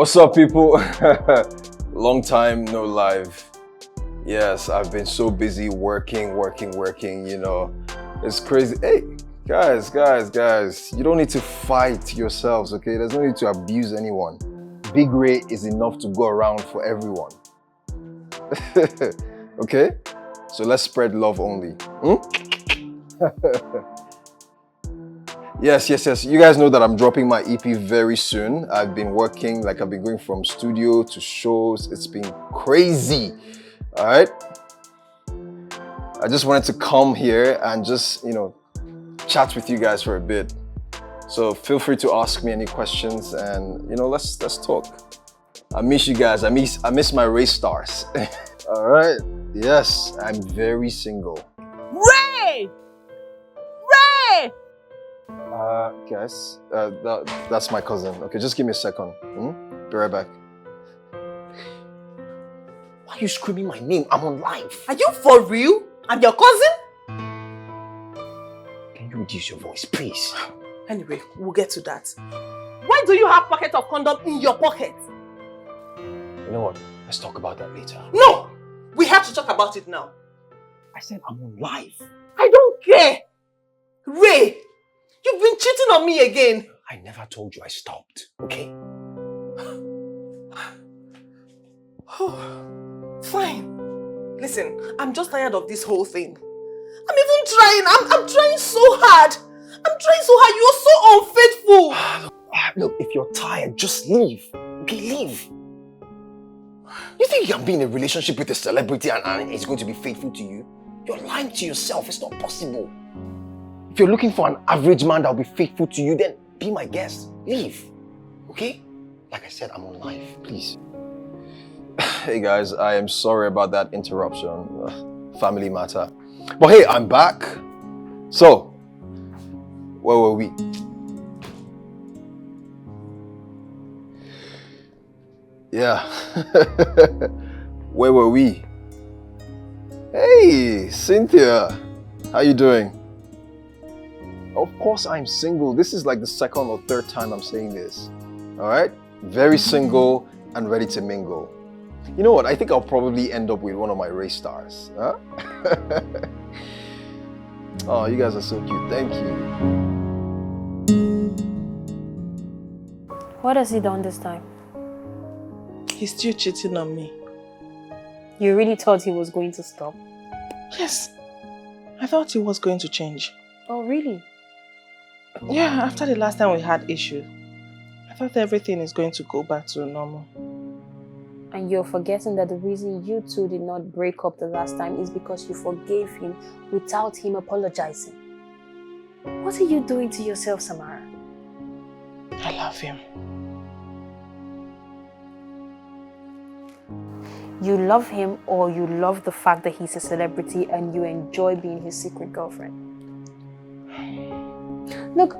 What's up, people? Long time no live. Yes, I've been so busy working, you know. It's crazy. Hey, guys, you don't need to fight yourselves, okay? There's no need to abuse anyone. Big Ray is enough to go around for everyone. Okay? So let's spread love only. Yes. You guys know that I'm dropping my EP very soon. I've been working, I've been going from studio to shows. It's been crazy. All right? I just wanted to come here and just, chat with you guys for a bit. So feel free to ask me any questions and, let's talk. I miss you guys. I miss my race stars. All right? Yes, I'm very single. Ray! Guys, that's my cousin. Okay, just give me a second. Be right back. Why are you screaming my name? I'm on live. Are you for real? I'm your cousin? Can you reduce your voice, please? Anyway, we'll get to that. Why do you have packet of condom in your pocket? You know what? Let's talk about that later. No! We have to talk about it now. I said I'm on live. I don't care! Ray! You've been cheating on me again. I never told you I stopped, okay? Fine. Listen, I'm just tired of this whole thing. I'm even trying. I'm trying so hard. You're so unfaithful. Look, if you're tired, just leave. Okay, leave. You think you can be in a relationship with a celebrity and he's going to be faithful to you? You're lying to yourself. It's not possible. If you're looking for an average man that'll be faithful to you, then be my guest. Leave. Okay? Like I said, I'm on live. Please. Hey guys, I am sorry about that interruption. Family matter. But hey, I'm back. So, where were we? Yeah. Where were we? Hey, Cynthia. How you doing? Of course I'm single. This is like the second or third time I'm saying this. Alright? Very single and ready to mingle. You know what? I think I'll probably end up with one of my race stars. Huh? Oh, you guys are so cute. Thank you. What has he done this time? He's still cheating on me. You really thought he was going to stop? Yes. I thought he was going to change. Oh, really? Yeah, after the last time we had issues, I thought everything is going to go back to normal. And you're forgetting that the reason you two did not break up the last time is because you forgave him without him apologizing. What are you doing to yourself, Samara? I love him. You love him, or you love the fact that he's a celebrity and you enjoy being his secret girlfriend? Look,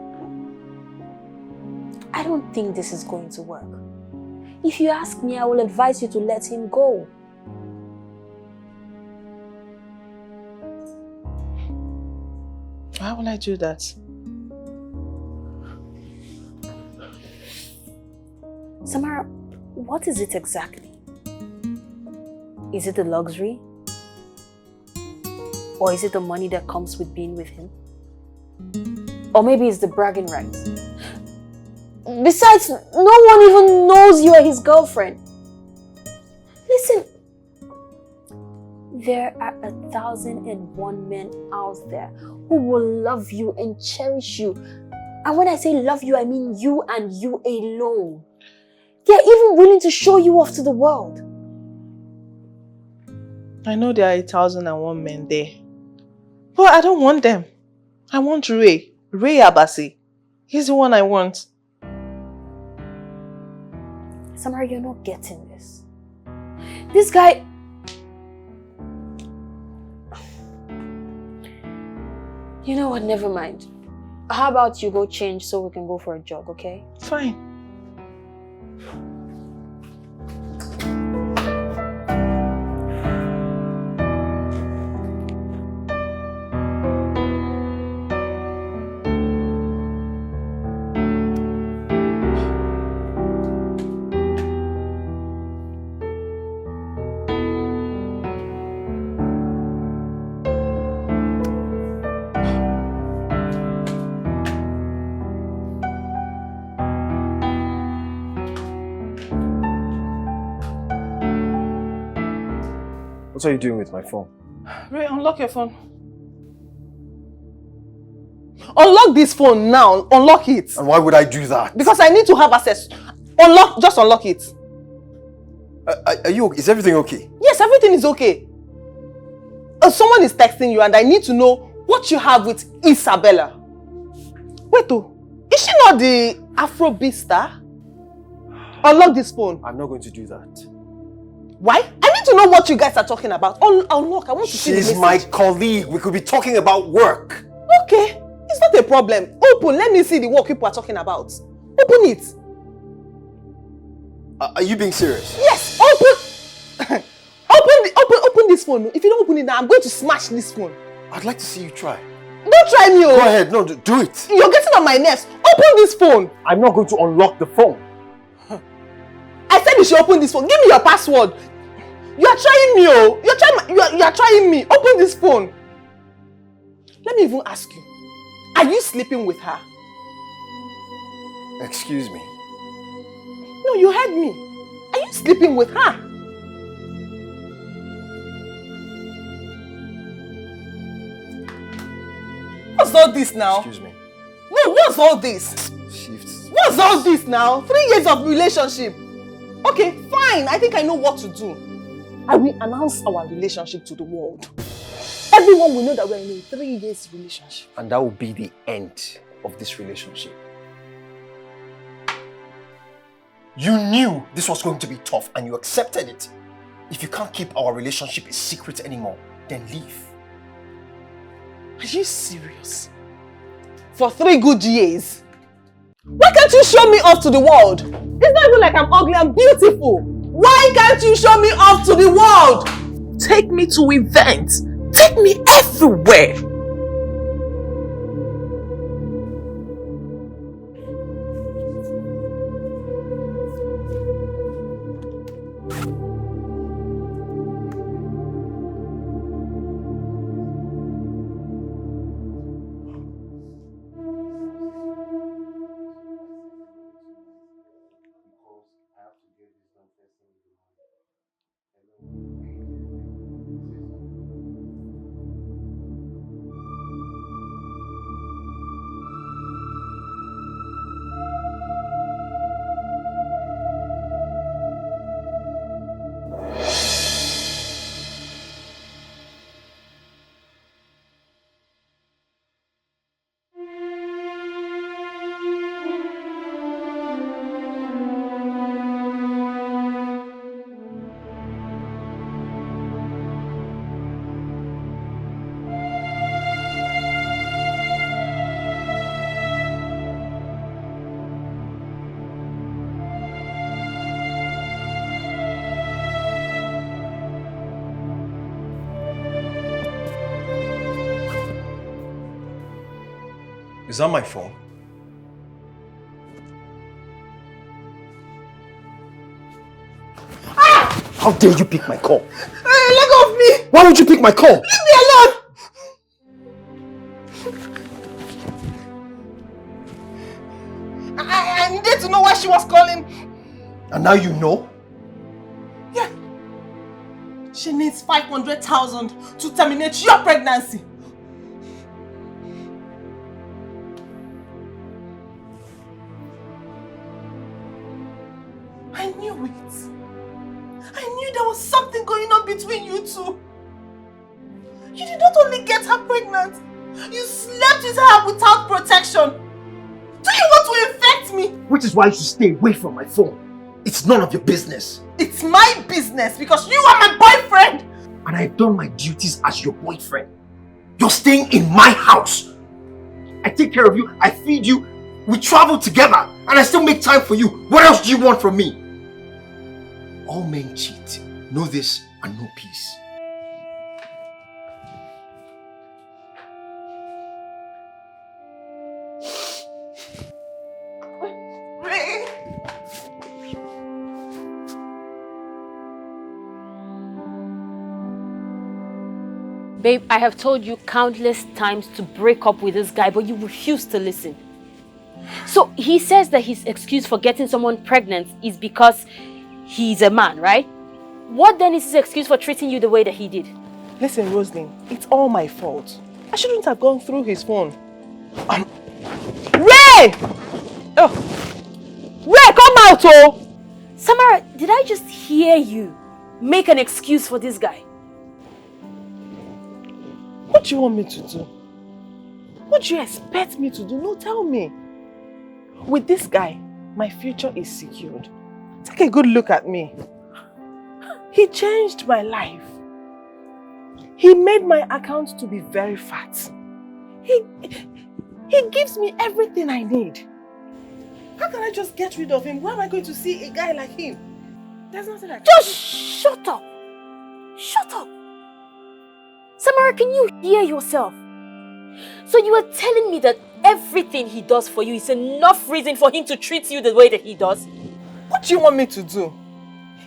I don't think this is going to work. If you ask me, I will advise you to let him go. Why will I do that? Samara, what is it exactly? Is it the luxury? Or is it the money that comes with being with him? Or maybe it's the bragging rights. Besides, no one even knows you are his girlfriend. Listen, there are 1,001 men out there who will love you and cherish you. And when I say love you, I mean you and you alone. They're even willing to show you off to the world. I know there are 1,001 men there. But I don't want them. I want Ray. Ray Abasi. He's the one I want. Samara, you're not getting this. This guy... You know what, never mind. How about you go change so we can go for a jog, okay? Fine. What are you doing with my phone? Ray, unlock your phone. Unlock this phone now. Unlock it. And why would I do that? Because I need to have access. Just unlock it. Are you okay? Is everything okay? Yes, everything is okay. Someone is texting you and I need to know what you have with Isabella. Wait, is she not the Afrobeat star? Unlock this phone. I'm not going to do that. Why? I need to know what you guys are talking about. Unlock. I want to see the message. She's my colleague. We could be talking about work. Okay. It's not a problem. Open. Let me see the work people are talking about. Open it. Are you being serious? Yes. Open. Open this phone. If you don't open it now, I'm going to smash this phone. I'd like to see you try. Don't try me. Go ahead. No, do it. You're getting on my nerves. Open this phone. I'm not going to unlock the phone. I said you should open this phone. Give me your password. You are trying me, oh. You are trying me. Open this phone. Let me even ask you. Are you sleeping with her? Excuse me. No, you heard me. Are you sleeping with her? What's all this now? Excuse me. No, what's all this? Shifts. What's all this now? 3 years of relationship. Okay, fine. I think I know what to do. I will announce our relationship to the world. Everyone will know that we're in a 3 years relationship. And that will be the end of this relationship. You knew this was going to be tough and you accepted it. If you can't keep our relationship a secret anymore, then leave. Are you serious? For 3 good years? Why can't you show me off to the world? It's not even like I'm ugly, I'm beautiful. Why can't you show me off to the world? Take me to events. Take me everywhere. Is that my phone? Ah! How dare you pick my call? Hey, let go of me! Why would you pick my call? Leave me alone! I needed to know why she was calling. And now you know? Yeah. She needs 500,000 to terminate your pregnancy. I knew it. I knew there was something going on between you two. You did not only get her pregnant, you slept with her without protection. Do you want to infect me? Which is why you should stay away from my phone. It's none of your business. It's my business because you are my boyfriend. And I've done my duties as your boyfriend. You're staying in my house. I take care of you, I feed you, we travel together, and I still make time for you. What else do you want from me? All men cheat. Know this and know peace. Ray. Babe, I have told you countless times to break up with this guy, but you refuse to listen. So he says that his excuse for getting someone pregnant is because he's a man, right? What then is his excuse for treating you the way that he did? Listen, Roslyn, it's all my fault. I shouldn't have gone through his phone. Ray! Oh, Ray, come out, oh! Samara, did I just hear you make an excuse for this guy? What do you want me to do? What do you expect me to do? No, tell me. With this guy, my future is secured. Take a good look at me. He changed my life. He made my account to be very fat. He gives me everything I need. How can I just get rid of him? Where am I going to see a guy like him? There's nothing I can Just do. shut up! Shut up! Samara, can you hear yourself? So you are telling me that everything he does for you is enough reason for him to treat you the way that he does? What do you want me to do?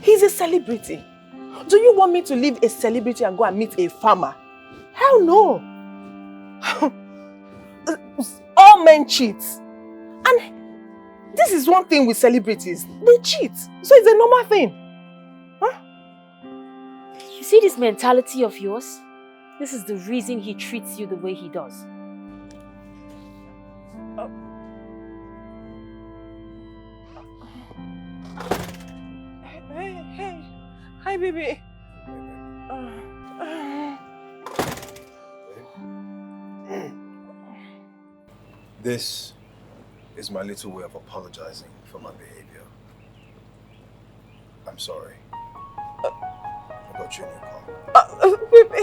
He's a celebrity. Do you want me to leave a celebrity and go and meet a farmer? Hell no! All men cheat. And this is one thing with celebrities. They cheat. So it's a normal thing. Huh? You see this mentality of yours? This is the reason he treats you the way he does. Hey. Hi, baby. This is my little way of apologizing for my behavior. I'm sorry. I got you a new car. Baby,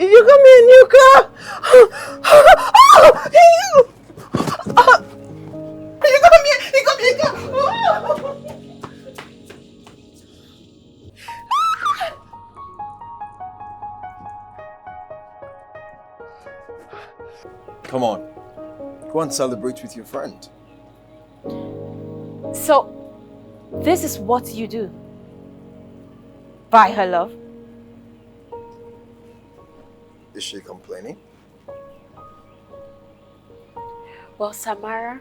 you got me a new car. You got me a car. Come on. Go and celebrate with your friend. So, this is what you do? Buy her love? Is she complaining? Well, Samara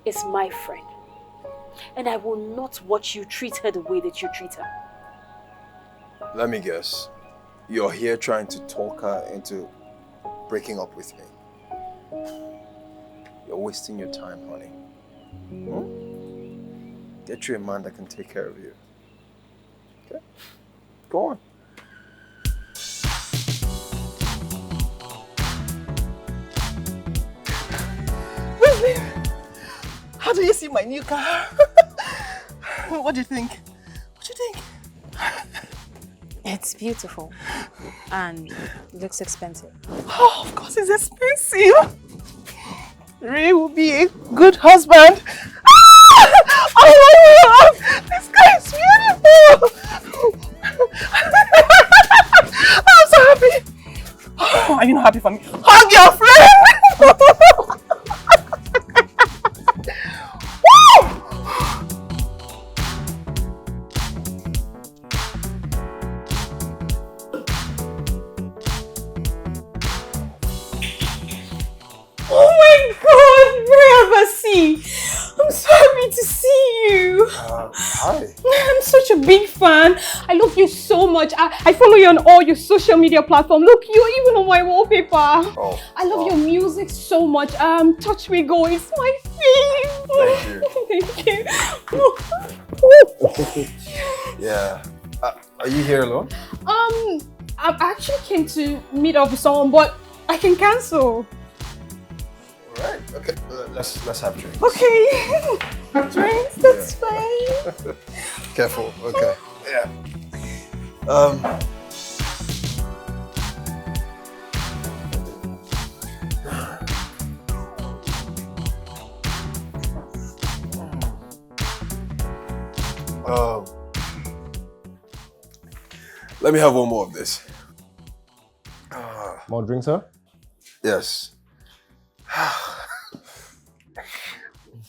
is my friend. And I will not watch you treat her the way that you treat her. Let me guess. You're here trying to talk her into breaking up with me. You're wasting your time, honey. Get you a man that can take care of you. Okay? Go on. Roslyn, how do you see my new car? What do you think? What do you think? It's beautiful and looks expensive. Oh, of course it's expensive. Ray will be a good husband. Oh my God! This guy is beautiful! I'm so happy! Oh, are you not happy for me? Hug your friend! Woo! Oh my God, Bravasi! I'm so happy to see you. Hi. I'm such a big fan. I love you so much. I follow you on all your social media platforms. Look, you're even on my wallpaper. Oh, I love wow. your music so much. Touch Me Go is my favorite. Thank you. Yeah. Are you here alone? I actually came to meet up with someone, but I can cancel. Alright, okay. Let's have drinks. Okay. Drinks, that's fine. Careful, okay. Yeah. Let me have one more of this. More drinks, sir? Yes.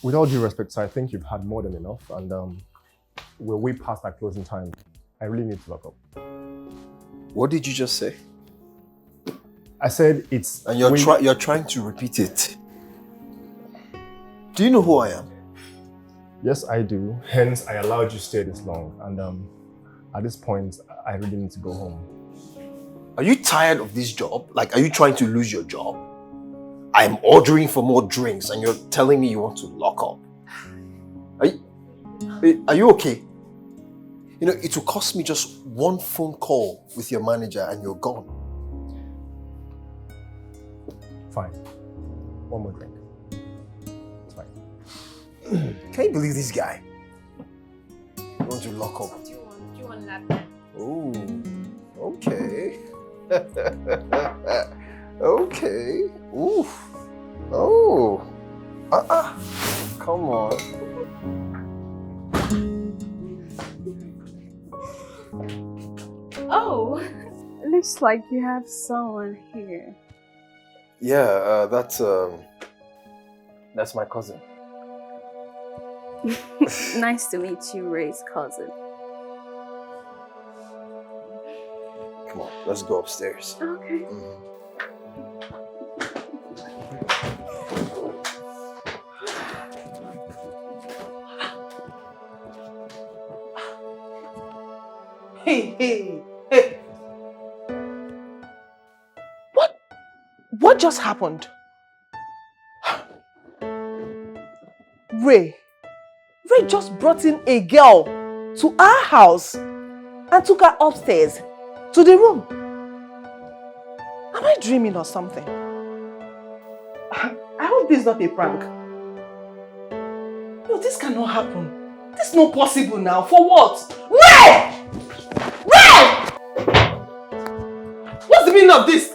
With all due respect, sir, I think you've had more than enough, and we're way past our closing time. I really need to lock up. What did you just say? I said it's... And you're trying to repeat it. Do you know who I am? Yes, I do. Hence, I allowed you to stay this long. And at this point, I really need to go home. Are you tired of this job? Like, are you trying to lose your job? I'm ordering for more drinks and you're telling me you want to lock up. Are you okay? You know, it will cost me just one phone call with your manager and you're gone. Fine. One more drink. It's fine. Can you believe this guy? You want to lock up? Do you want that? Oh, okay. Okay. Oof. Oh. Come on. Oh, looks like you have someone here. Yeah, that's my cousin. Nice to meet you, Ray's cousin. Come on, let's go upstairs. Okay. Hey. What just happened? Ray just brought in a girl to our house and took her upstairs to the room. Am I dreaming or something? I hope this is not a prank. No, this cannot happen. This is not possible now. For what? Ray! What's the meaning of this?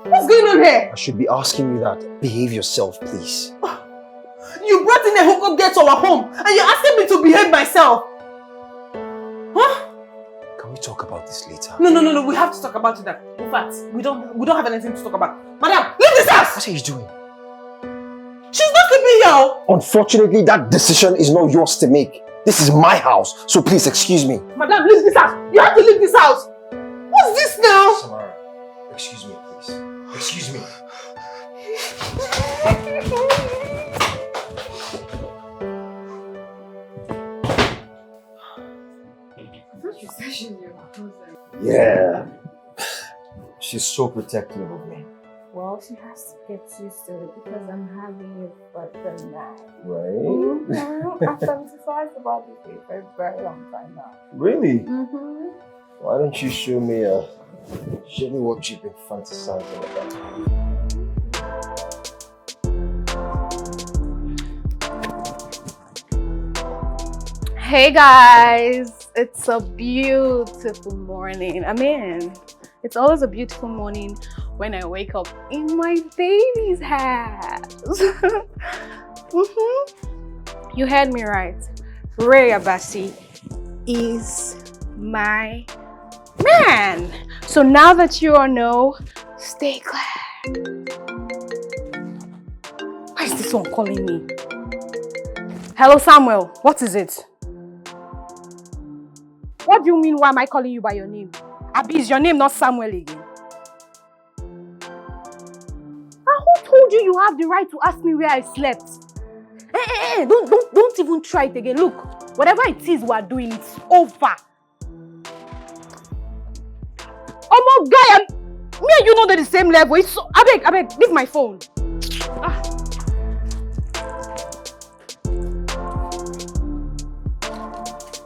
What's going on here? I should be asking you that. Behave yourself, please. You brought in a hookup girl to our home and you're asking me to behave myself. Huh? Can we talk about this later? No. We have to talk about it now. In fact, we don't have anything to talk about. Madam, leave this house! What are you doing? She's not sleeping here. Unfortunately, that decision is not yours to make. This is my house, so please excuse me. Madam, leave this house. You have to leave this house. What's this now? Samara, excuse me, please. Excuse me. Yeah. She's so protective of me. Well, she has to get used to it because I'm having it for the night. Right? I've fantasized about this for a very long time now. Really? Mm-hmm. Why don't you show me what you've been fantasizing about? Hey guys, it's a beautiful morning. I mean, it's always a beautiful morning when I wake up in my baby's house. You heard me right. Ray Abasi is my man. So now that you all know, stay glad. Why is this one calling me? Hello Samuel, what is it? What do you mean, why am I calling you by your name? Abi, is your name not Samuel again? Now who told you you have the right to ask me where I slept? Don't even try it again. Look, whatever it is we are doing, it's over. Oh my guy, me and you know they're the same level. It's so, I beg, leave my phone.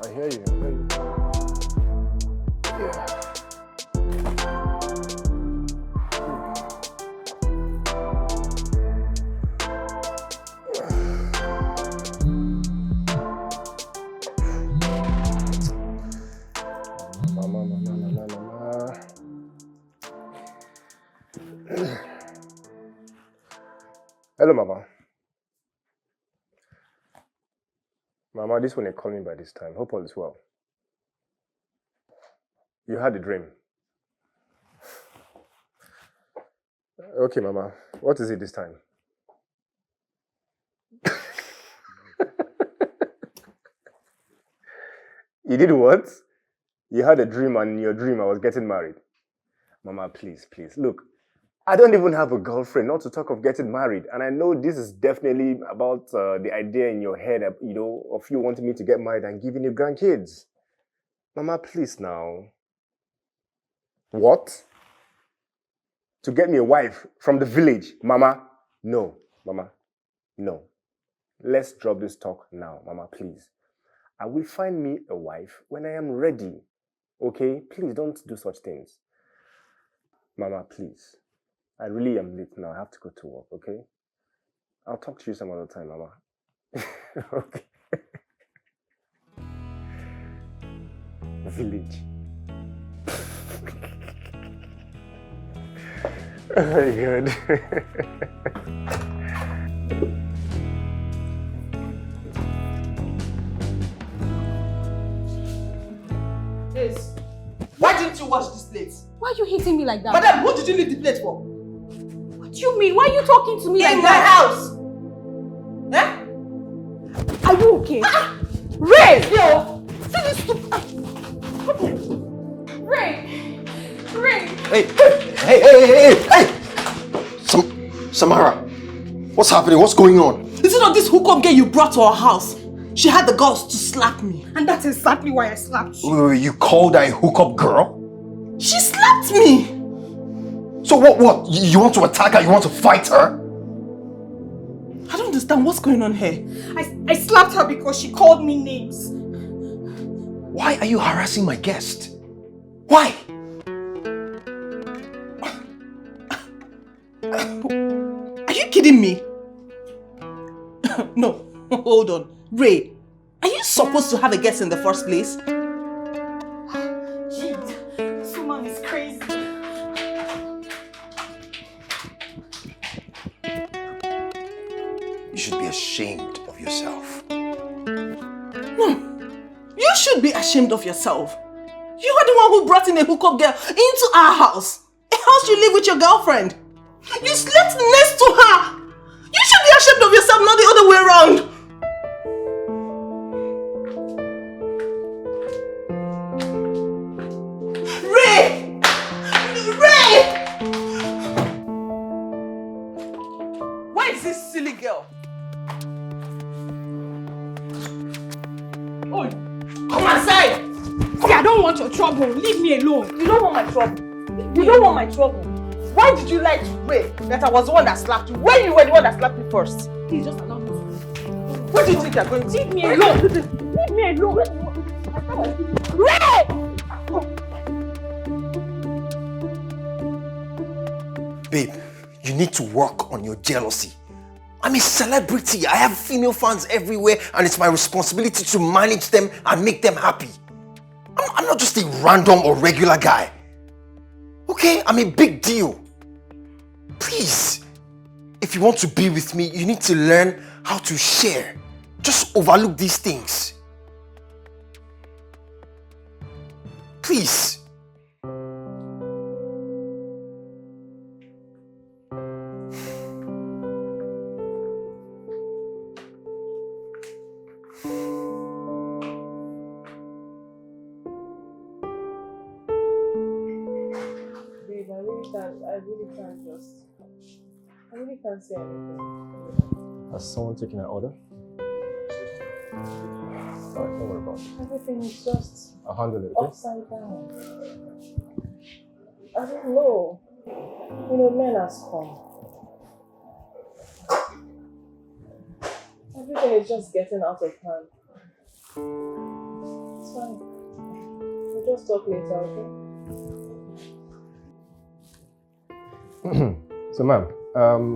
I hear you. Yeah. Mama. Hello, Mama. Mama, this one is calling by this time. Hope all is well. You had a dream. Okay, Mama. What is it this time? You did what? You had a dream, and in your dream I was getting married. Mama, please. Look, I don't even have a girlfriend, not to talk of getting married. And I know this is definitely about the idea in your head, of you wanting me to get married and giving you grandkids. Mama, please now. What? To get me a wife from the village? Mama, no. Mama, no. Let's drop this talk now, Mama, please. I will find me a wife when I am ready. Okay? Please don't do such things. Mama, please. I really am late now. I have to go to work, okay? I'll talk to you some other time, Mama. Okay. Village. Oh my God. Yes. Why didn't you wash this plate? Why are you hitting me like that? Madam, who did you leave the plate for? What do you mean? Why are you talking to me In like my that? house! Eh? Are you okay? Ray! Yo! See this stupid... Ray! Ray! Hey! Samara, what's happening? What's going on? Is it not this hookup girl you brought to our house? She had the guts to slap me. And that's exactly why I slapped you. Wait, you called her a hookup girl? She slapped me! So what? You want to attack her? You want to fight her? I don't understand what's going on here. I slapped her because she called me names. Why are you harassing my guest? Why? Are you kidding me? No, hold on. Ray, are you supposed to have a guest in the first place? Jeez, this woman is crazy. You should be ashamed of yourself. No, you should be ashamed of yourself. You are the one who brought in a hookup girl into our house. A house you live with your girlfriend. You slept next to her. You should be ashamed of yourself, not the other way around. Ray! Where is this silly girl? Oh, come outside! See, I don't want your trouble. Leave me alone. You don't want my trouble. You don't want my trouble. Why did you lie to Ray that I was the one that slapped you when you were the one that slapped me first? Please just allow me. Where do you think you're going? Leave me alone. Leave me alone. Ray! Babe, you need to work on your jealousy. I'm a celebrity. I have female fans everywhere and it's my responsibility to manage them and make them happy. I'm not just a random or regular guy. Okay, I'm a big deal. Please, if you want to be with me, you need to learn how to share. Just overlook these things. Please. Babe, I really can't say anything. Has someone taken an order? Alright, don't worry about it. Everything is just I'll handle it, okay? upside down. I don't know. You know, men has come. Everything is just getting out of hand. It's fine. We'll just talk later, okay? So, ma'am,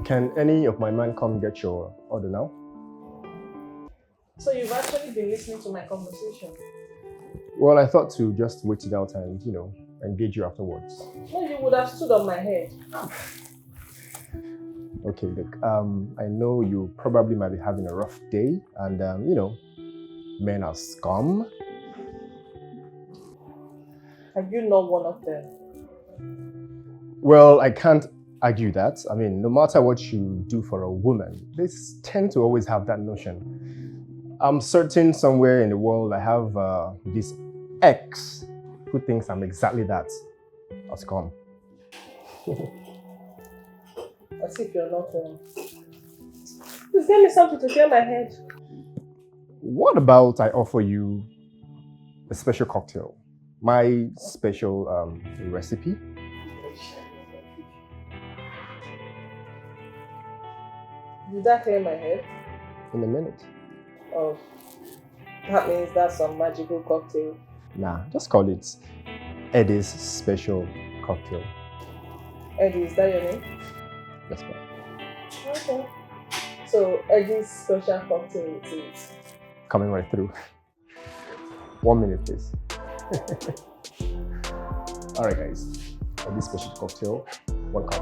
can any of my men come get your order now? So you've actually been listening to my conversation? Well, I thought to just wait it out and, engage you afterwards. No, you would have stood on my head. Okay, look, I know you probably might be having a rough day and, men are scum. Are you not one of them? Well, I can't argue that. I mean, no matter what you do for a woman, they tend to always have that notion. I'm certain somewhere in the world I have this ex who thinks I'm exactly that. A scum. As if you're not home. Please give me something to clear my head. What about I offer you a special cocktail? My special recipe? Did that clear my head? In a minute. Oh, that means that's some magical cocktail. Nah, just call it Eddie's special cocktail. Eddie, is that your name? Yes, ma'am. Okay. So, Eddie's special cocktail it is. Coming right through. 1 minute, please. Alright, guys. Eddie's special cocktail, 1 cup.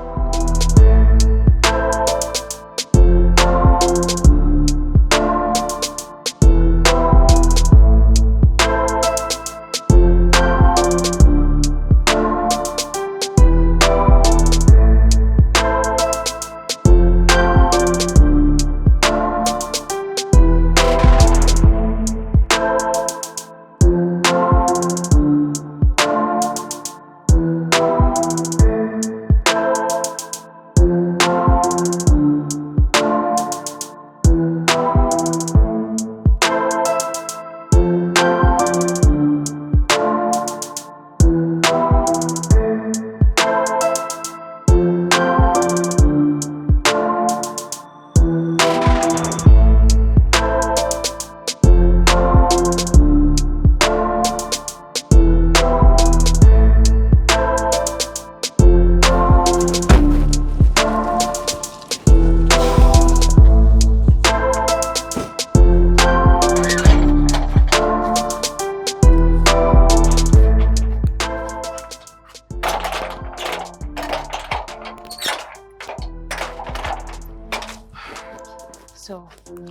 So,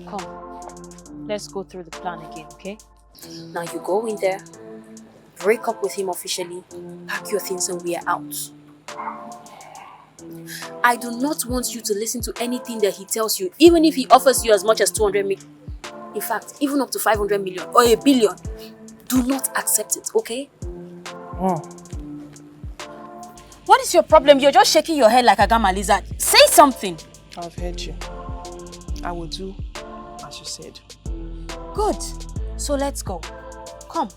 come. Let's go through the plan again, okay? Now you go in there, break up with him officially, pack your things and we are out. I do not want you to listen to anything that he tells you, even if he offers you as much as 200 million. In fact, even up to 500 million or 1 billion. Do not accept it, okay? What is your problem? You're just shaking your head like a gamma lizard. Say something. I've heard you. I will do as you said. Good. So let's go. Come.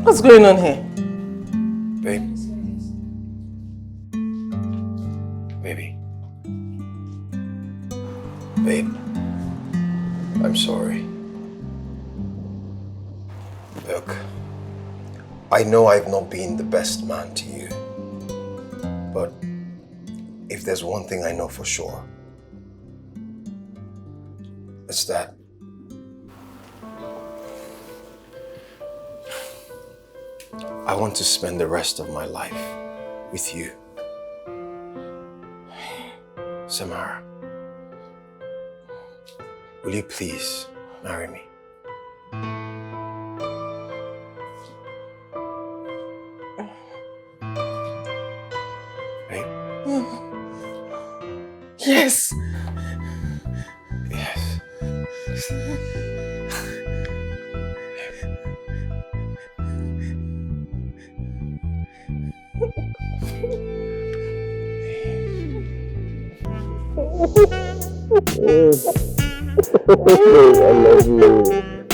What's going on here? Babe. Baby. Babe. I'm sorry. Look, I know I've not been the best man to you. But if there's one thing I know for sure, it's that I want to spend the rest of my life with you. Samara, will you please marry me? Babe? Yes. Yes. I love you. I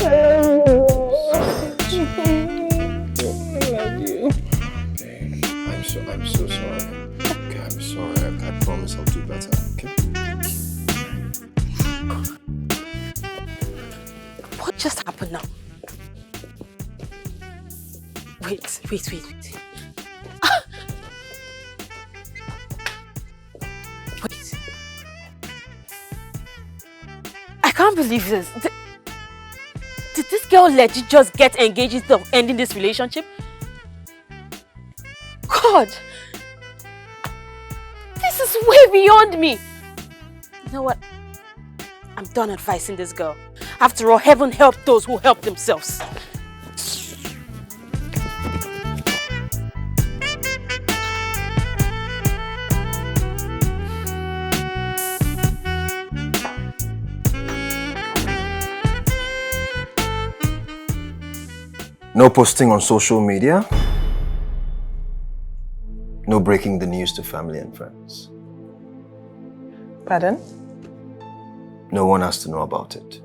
love you. Babe, I'm so sorry. Okay, I'm sorry. I promise I'll do better. Okay? What just happened now? Wait. Wait. I can't believe this. Did this girl legit just get engaged instead of ending this relationship? God! This is way beyond me! You know what? I'm done advising this girl. After all, heaven helped those who help themselves. No posting on social media. No breaking the news to family and friends. Pardon? No one has to know about it.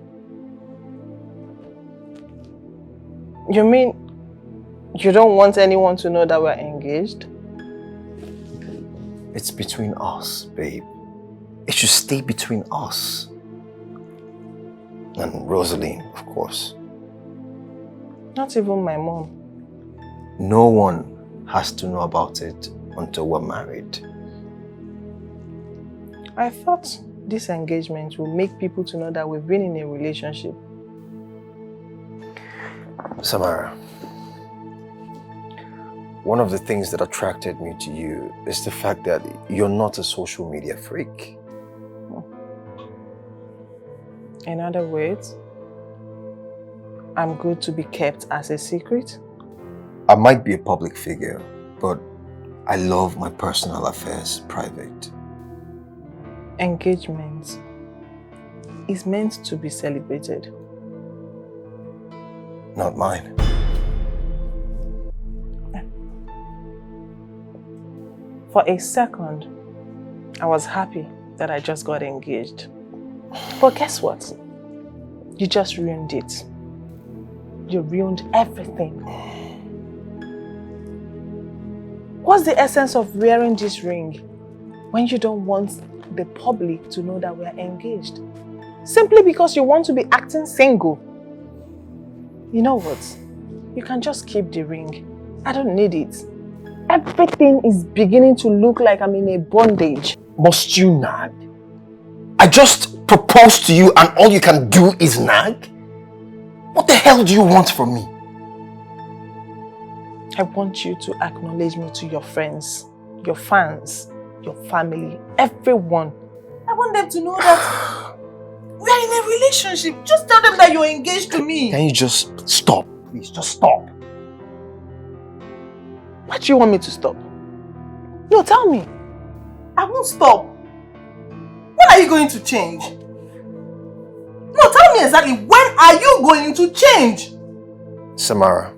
You mean you don't want anyone to know that we're engaged? It's between us, babe. It should stay between us. And Rosaline, of course. Not even my mom. No one has to know about it until we're married. I thought this engagement will make people to know that we've been in a relationship. Samara, one of the things that attracted me to you is the fact that you're not a social media freak. In other words, I'm good to be kept as a secret? I might be a public figure, but I love my personal affairs private. Engagement is meant to be celebrated. Not mine. For a second, I was happy that I just got engaged. But guess what? You just ruined it. You ruined everything. What's the essence of wearing this ring when you don't want the public to know that we are engaged? Simply because you want to be acting single. You know what? You can just keep the ring. I don't need it. Everything is beginning to look like I'm in a bondage. Must you nag? I just proposed to you and all you can do is nag? What the hell do you want from me? I want you to acknowledge me to your friends, your fans, your family, everyone. I want them to know that we are in a relationship. Just tell them that you're engaged to me. Can you just stop? Please, just stop. Why do you want me to stop? No, tell me. I won't stop. When are you going to change? No, tell me exactly, when are you going to change? Samara,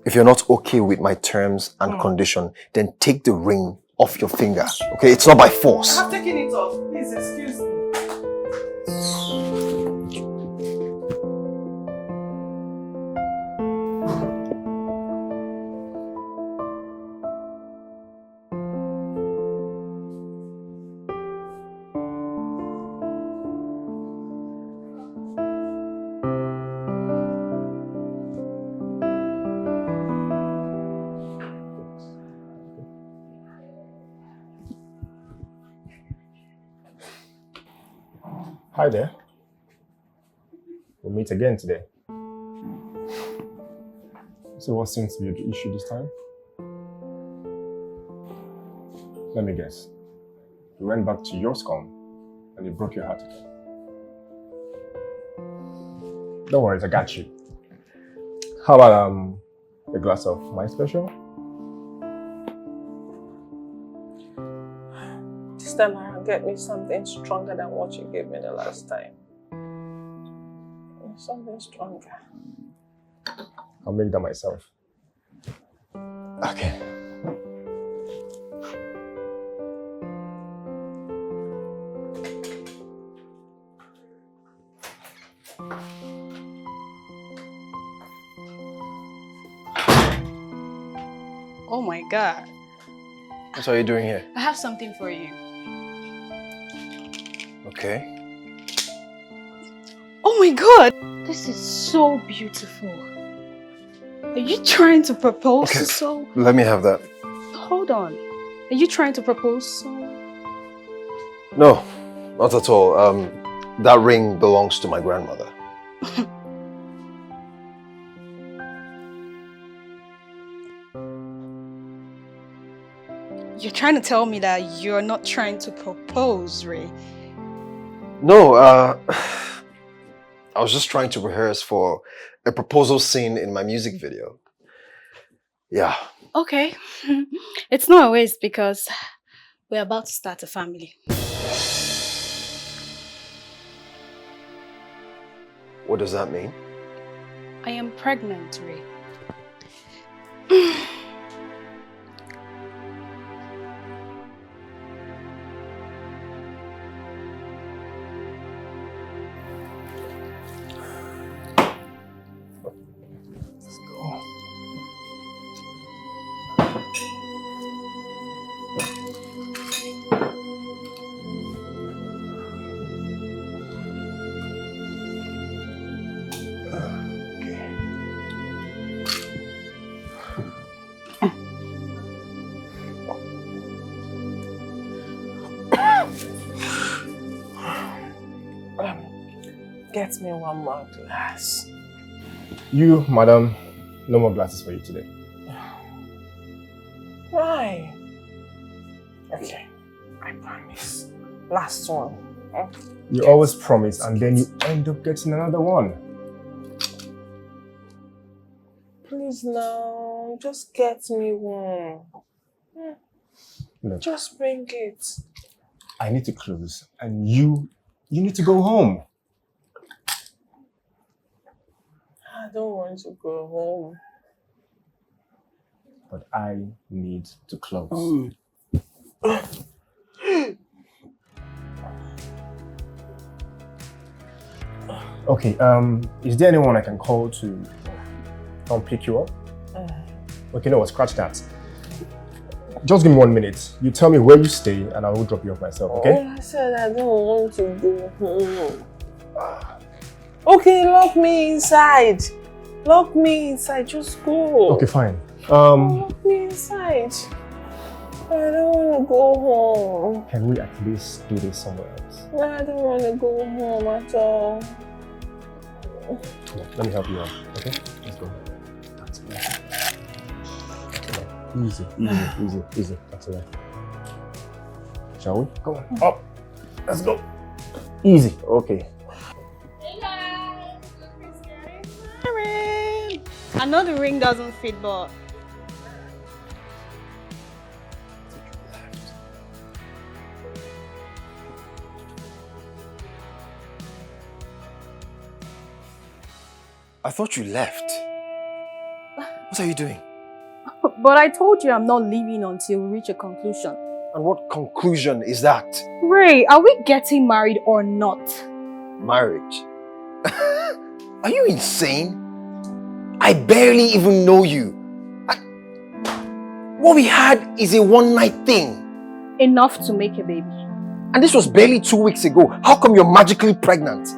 if you're not okay with my terms and condition, then take the ring off your finger. Okay, it's not by force. I have taken it off. Please excuse me. Hi there. We'll meet again today. So what seems to be the issue this time? Let me guess. You went back to your scum and you broke your heart again. Don't worry, I got you. How about a glass of my special? This time around, get me something stronger than what you gave me the last time. Something stronger. I'll make that myself. Okay. Oh my God. What are you doing here? I have something for you. Okay. Oh my God. This is so beautiful. Are you trying to propose Okay. so? Let me have that. Hold on. Are you trying to propose so? No, not at all. That ring belongs to my grandmother. You're trying to tell me that you're not trying to propose, Ray. No, I was just trying to rehearse for a proposal scene in my music video. Yeah. Okay. It's not a waste because we're about to start a family. What does that mean? I am pregnant, Ray. Let's go. Get me one more glass. You, madam, no more glasses for you today. Why? Okay, I promise. Last one. You always promise and then you end up getting another one. Please now, just get me one. Look, Just bring it. I need to close and you need to go home. I don't want to go home. But I need to close. Okay, is there anyone I can call to come pick you up? Okay, no, scratch that. Just give me 1 minute. You tell me where you stay and I will drop you off myself, okay? I said I don't want to go home. Okay, lock me inside. Lock me inside, just go. Okay, fine. Lock me inside. I don't want to go home. Can we at least do this somewhere else? I don't want to go home at all. Come on, let me help you out, okay? Let's go. That's it. Easy, easy, easy. That's it. Shall we? Go on. Up. Let's go. Easy. Okay. Hey guys, look who's getting married. I know the ring doesn't fit, but I thought you left. What are you doing? But I told you I'm not leaving until we reach a conclusion. And what conclusion is that? Ray, are we getting married or not? Marriage? Are you insane? I barely even know you. What we had is a one-night thing. Enough to make a baby. And this was barely 2 weeks ago. How come you're magically pregnant?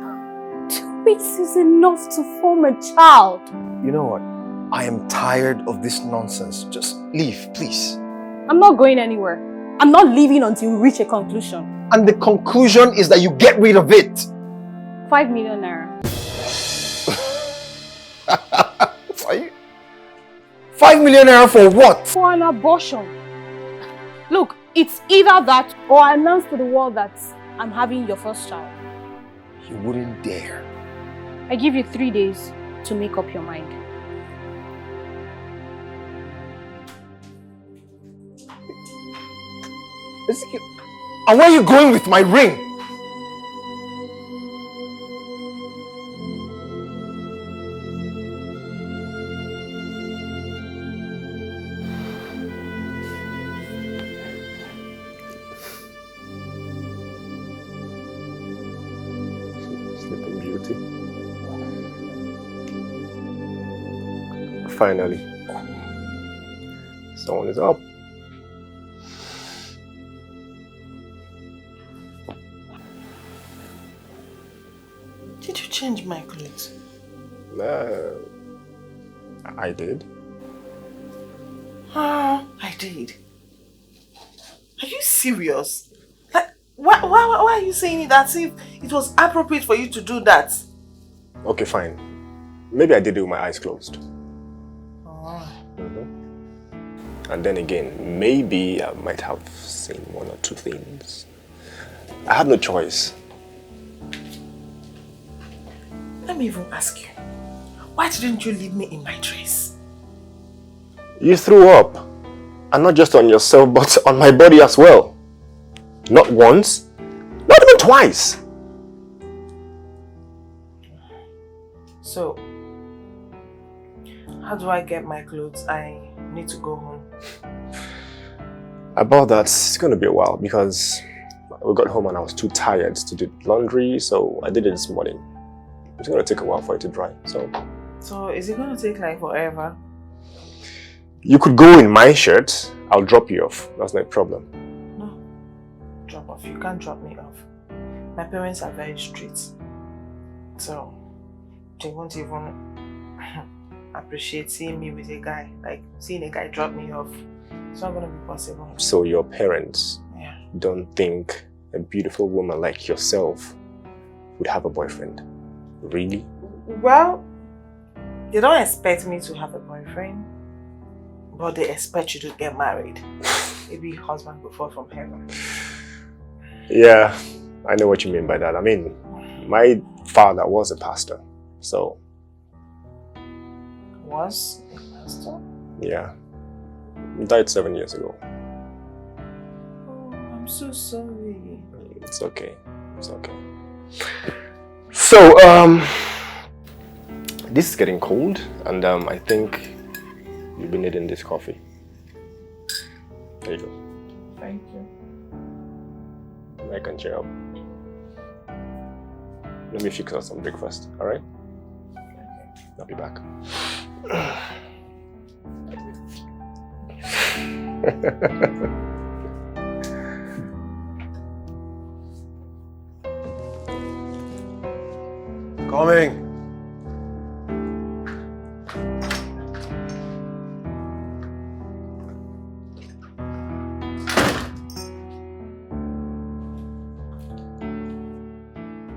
2 weeks is enough to form a child. You know what? I am tired of this nonsense. Just leave, please. I'm not going anywhere. I'm not leaving until we reach a conclusion. And the conclusion is that you get rid of it. 5 million naira. Are you... 5 million naira for what? For an abortion. Look, it's either that or I announce to the world that I'm having your first child. You wouldn't dare. I give you 3 days to make up your mind. And where are you going with my ring? Sleeping Beauty. Finally, someone is up. Did you change my clothes? I did. I did. Are you serious? Like, why are you saying it as if it was appropriate for you to do that? Okay, fine. Maybe I did it with my eyes closed. And then again, maybe I might have seen 1 or 2 things. I had no choice. Let let me even ask you. Why didn't you leave me in my dress? You threw up. And not just on yourself, but on my body as well. Not once, not even twice. So, how do I get my clothes? I need to go home. About that, it's going to be a while because we got home and I was too tired to do laundry, so I did it this morning. It's going to take a while for it to dry, So, is it going to take like forever? You could go in my shirt. I'll drop you off. That's no problem. No. Drop off. You can't drop me off. My parents are very strict. So, they won't even appreciate seeing me with a guy. Like, seeing a guy drop me off. It's not going to be possible. So your parents Yeah. don't think a beautiful woman like yourself would have a boyfriend? Really? Well, they don't expect me to have a boyfriend, but they expect you to get married. Maybe husband will fall from heaven. Yeah, I know what you mean by that. I mean, my father was a pastor, so... Was a pastor? Yeah. He died 7 years ago. Oh, I'm so sorry. It's okay. It's okay. So, this is getting cold, and I think you'll be needing this coffee. There you go. Thank you. I can cheer up. Let me fix us some breakfast, alright? I'll be back. Coming.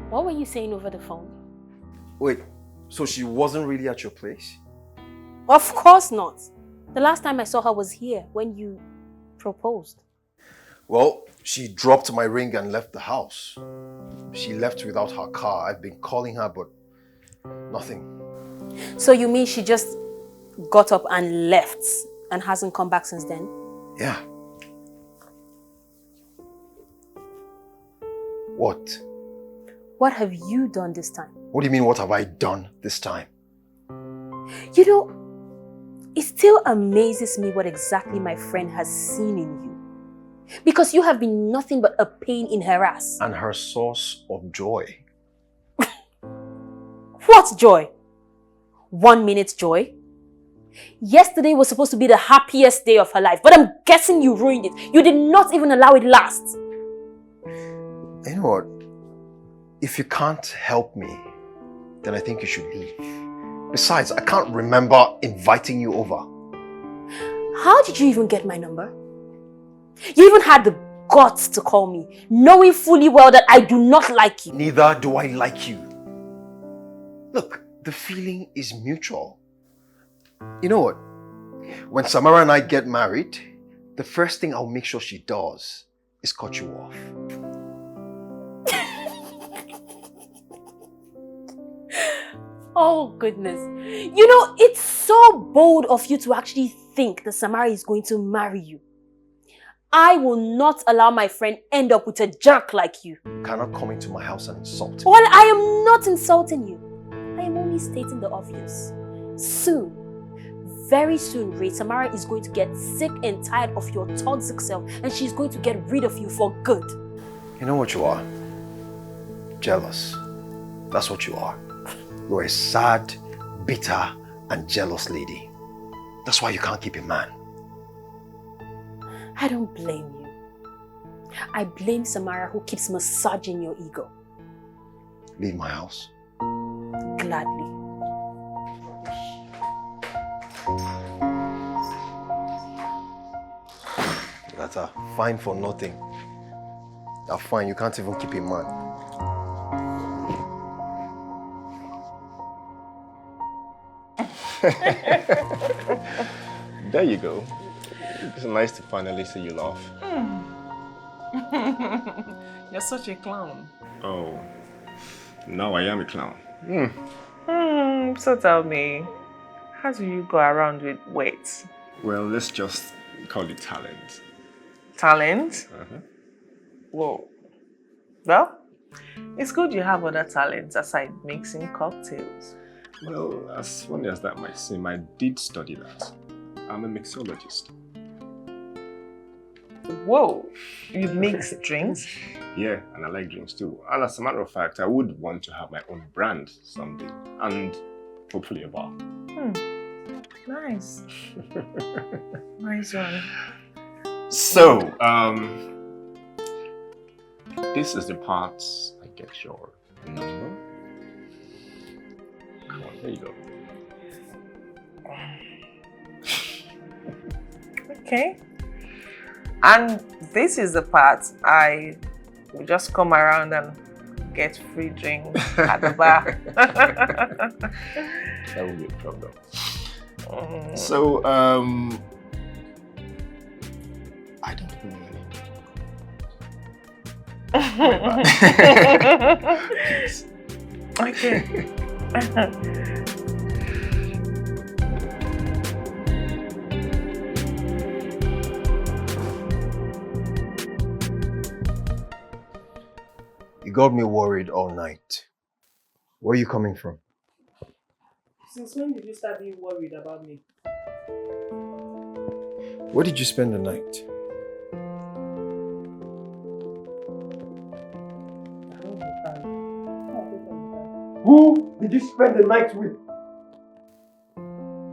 What were you saying over the phone? Wait, so she wasn't really at your place? Of course not. The last time I saw her was here when you proposed. Well, she dropped my ring and left the house. She left without her car. I've been calling her, but nothing. So you mean she just got up and left and hasn't come back since then? Yeah. What? What have you done this time? What do you mean, what have I done this time? You know, it still amazes me what exactly my friend has seen in you. Because you have been nothing but a pain in her ass. And her source of joy. What joy? 1 minute joy? Yesterday was supposed to be the happiest day of her life, but I'm guessing you ruined it. You did not even allow it last. You know what? If you can't help me, then I think you should leave. Besides, I can't remember inviting you over. How did you even get my number? You even had the guts to call me, knowing fully well that I do not like you. Neither do I like you. Look, the feeling is mutual. You know what? When Samara and I get married, the first thing I'll make sure she does is cut you off. Oh goodness. You know, it's so bold of you to actually think that Samara is going to marry you. I will not allow my friend end up with a jerk like you. You cannot come into my house and insult me. Well, I am not insulting you. I am only stating the obvious. Soon, very soon, Ray, Samara is going to get sick and tired of your toxic self and she's going to get rid of you for good. You know what you are? Jealous. That's what you are. You're a sad, bitter, and jealous lady. That's why you can't keep a man. I don't blame you. I blame Samara who keeps massaging your ego. Leave my house. Gladly. That's a fine for nothing. You're fine, you can't even keep a man. There you go. It's nice to finally see you laugh. You're such a clown. Oh, now I am a clown. So tell me, how do you go around with weight? Well, let's just call it talent. Talent? Uh-huh. Whoa. Well, it's good you have other talents aside mixing cocktails. Well, as funny as that might seem, I did study that. I'm a mixologist. Whoa, you mix drinks? Yeah, and I like drinks too. And as a matter of fact, I would want to have my own brand someday. And hopefully a bar. Nice. Nice one. So, this is the part I get your number. Come on, here you go. Okay. And this is the part I will just come around and get free drinks at the bar. That would be a problem. So, I don't know your name. Okay. You got me worried all night. Where are you coming from? Since when did you start being worried about me? Where did you spend the night? Who did you spend the night with?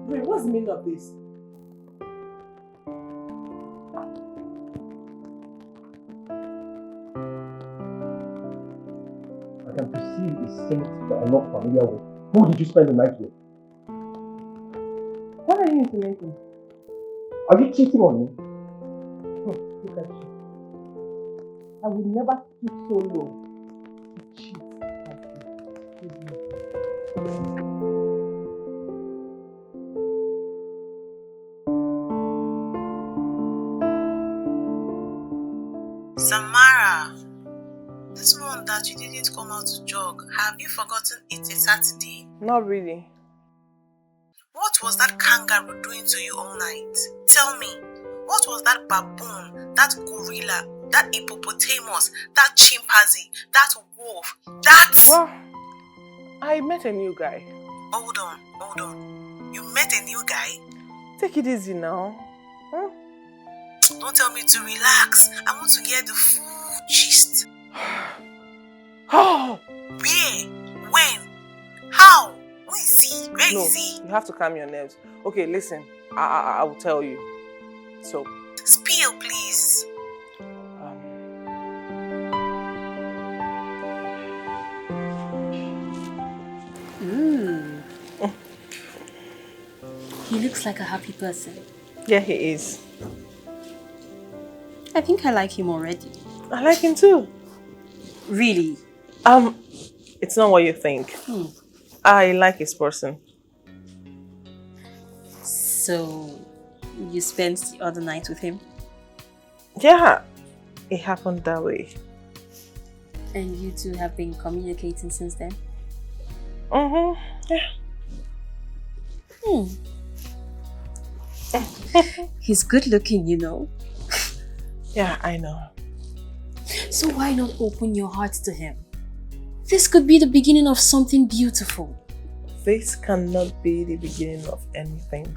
Wait, what's the meaning of this? I can perceive a saint that I'm not familiar with. Who did you spend the night with? What are you insinuating? Are you cheating on me? Look at you. I will never stoop so low to cheat like you. Excuse me. Samara, this month that you didn't come out to jog, have you forgotten it's a Saturday? Not really. What was that kangaroo doing to you all night? Tell me, what was that baboon, that gorilla, that hippopotamus, that chimpanzee, that wolf, that... Well, I met a new guy. Hold on. You met a new guy? Take it easy now. Huh? Don't tell me to relax. I want to get the full gist. Oh! Where? When? How? Who is he? Where No, is he? you have to calm your nerves. Okay, listen. I will tell you. So, Spill, please. He looks like a happy person. yeah, he is. I think I like him already. I like him too. Really? It's not what you think. I like his person. So, you spent the other night with him? Yeah, it happened that way. And you two have been communicating since then? Yeah. He's good looking, you know. Yeah, I know. So why not open your heart to him? This could be the beginning of something beautiful. This cannot be the beginning of anything.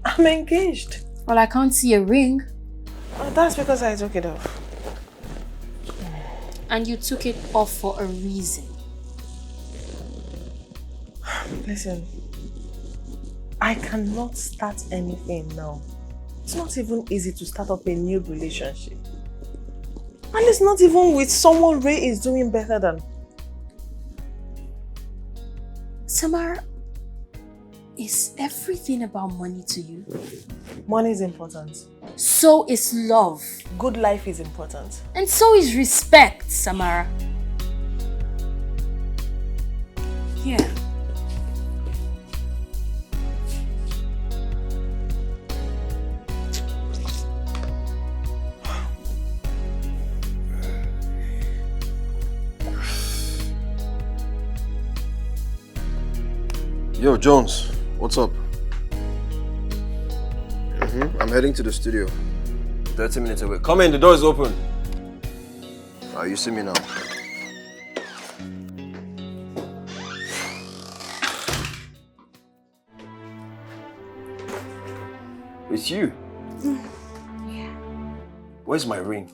I'm engaged. Well, I can't see a ring. Oh, that's because I took it off. And you took it off for a reason. Listen, I cannot start anything now. It's not even easy to start up a new relationship. And it's not even with someone Ray is doing better than. Samara, is everything about money to you? Money is important. So is love. Good life is important. And so is respect, Samara. Here. Yo, Jones, what's up? I'm heading to the studio. 30 minutes away. Come in, the door is open. You see me now. It's you. Yeah. Where's my ring?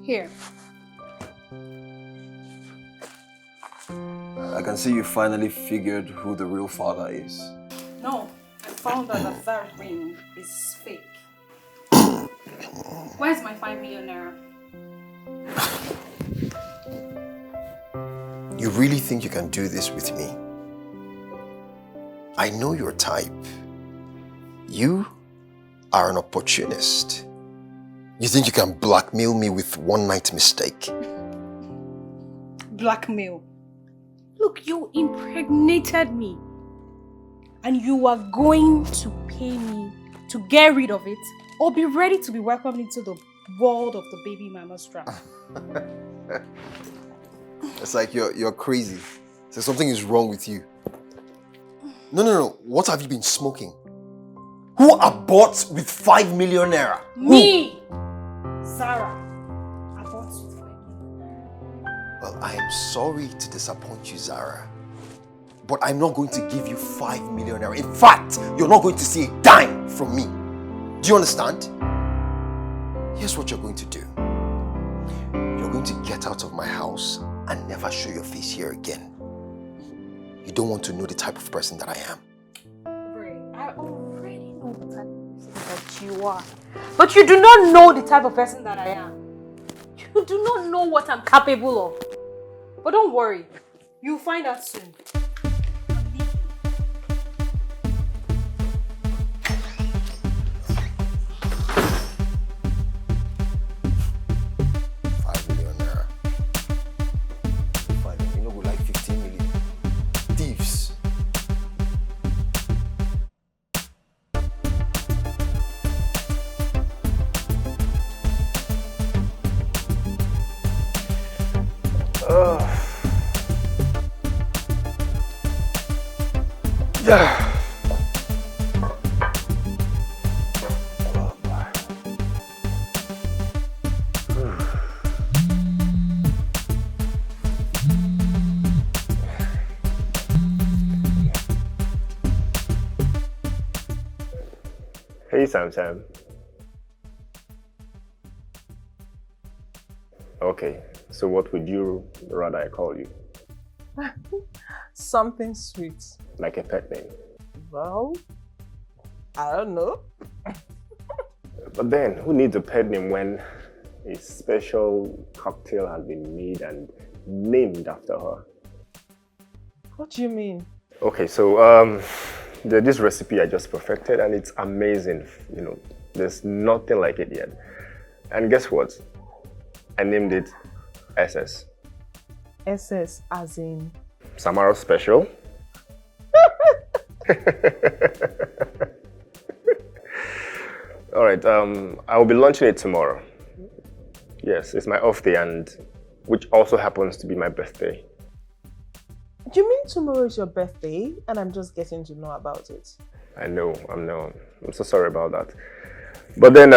Here. I can see you finally figured who the real father is. No, I found out that ring is fake. Where's my 5 million naira? You really think you can do this with me? I know your type. You are an opportunist. You think you can blackmail me with one night mistake? Blackmail. Look, you impregnated me. And you are going to pay me to get rid of it or be ready to be welcomed into the world of the baby mama's trap. It's like you're crazy. So something is wrong with you. No. What have you been smoking? Who aborts with 5 million naira? Me! Sarah. Aborts with 5 million naira. Well, I am sorry to disappoint you, Zara. But I'm not going to give you 5 million naira. In fact, you're not going to see a dime from me. Do you understand? Here's what you're going to do. You're going to get out of my house and never show your face here again. You don't want to know the type of person that I am. Ray, I already know the type of person that you are. But you do not know the type of person that I am. You do not know what I'm capable of. But don't worry, you'll find out soon. 5 million naira. 5 million, you know, go like 15 million. Thieves. Yeah. Hey, Sam. Okay, so what would you rather I call you? Something sweet. Like a pet name? Well, I don't know. But then, who needs a pet name when a special cocktail has been made and named after her? What do you mean? Okay, so there's this recipe I just perfected and it's amazing. You know, there's nothing like it yet. And guess what? I named it SS. SS as in? Samara Special. All right, I will be launching it tomorrow. Yes, it's my off day and which also happens to be my birthday. Do you mean tomorrow is your birthday and I'm just getting to know about it? I know. I'm so sorry about that. But then,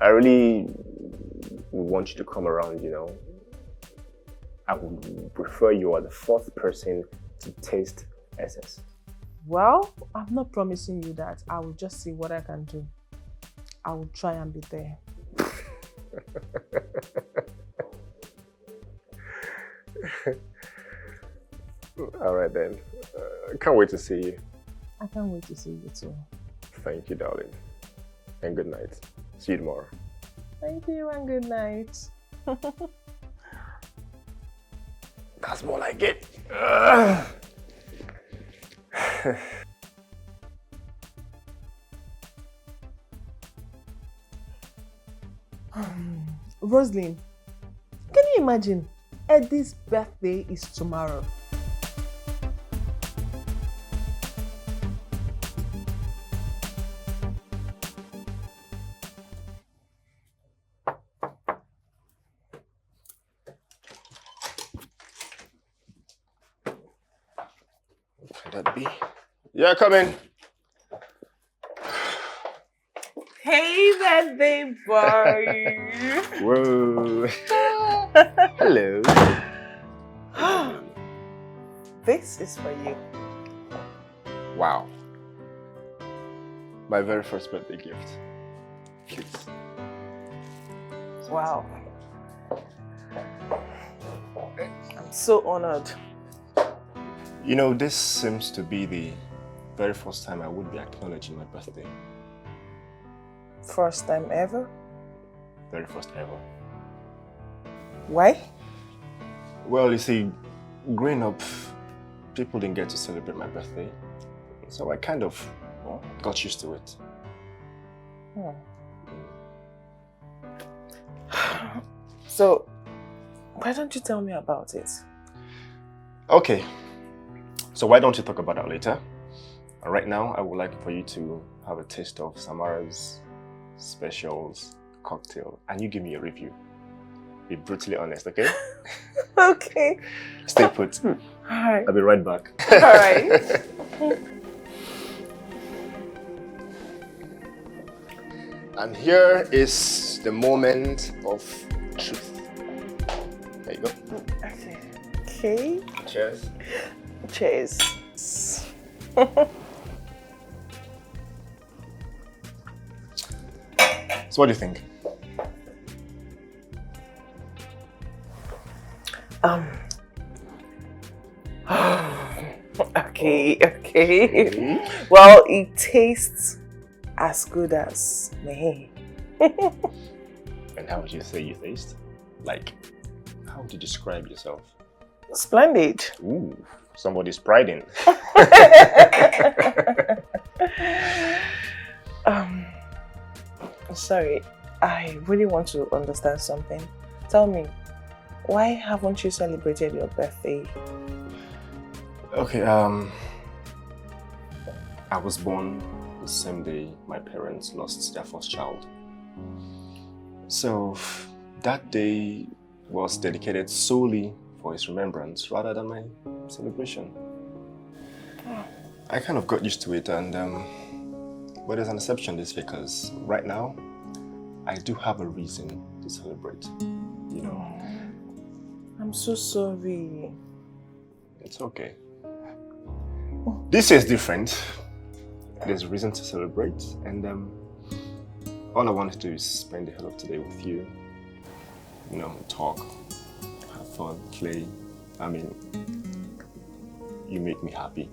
I really want you to come around, you know. I would prefer you are the fourth person to taste SS. Well, I'm not promising you that. I will just see what I can do. I will try and be there. All right then. Can't wait to see you. I can't wait to see you too. Thank you, darling. And good night. See you tomorrow. Thank you and good night. That's more like it. Roslyn, can you imagine? Eddie's birthday is tomorrow. Could that be? Yeah, come in. Hey, birthday boy. Whoa. Hello. This is for you. Wow. My very first birthday gift. Please. Wow. I'm so honored. You know, this seems to be the very first time I would be acknowledging my birthday. First time ever? Very first ever. Why? Well, you see, growing up, people didn't get to celebrate my birthday. So I kind of got used to it. So, why don't you tell me about it? Okay. So why don't you talk about that later? Right now, I would like for you to have a taste of Samara's specials cocktail, and you give me a review. Be brutally honest, okay? Okay. Stay put. Alright. I'll be right back. Alright. And here is the moment of truth. There you go. Okay. Cheers. Cheers. So what do you think? Okay. Well, it tastes as good as me. And how would you say you taste? Like, how would you describe yourself? Splendid. Ooh, somebody's priding. Sorry, I really want to understand something. Tell me, why haven't you celebrated your birthday? Okay, I was born the same day my parents lost their first child. So that day was dedicated solely for his remembrance rather than my celebration. I kind of got used to it, and but there's an exception this year because right now I do have a reason to celebrate. You know. I'm so sorry. It's okay. This year is different. There's a reason to celebrate, and all I want to do is spend the hell of today with you. You know, talk, have fun, play. I mean, you make me happy.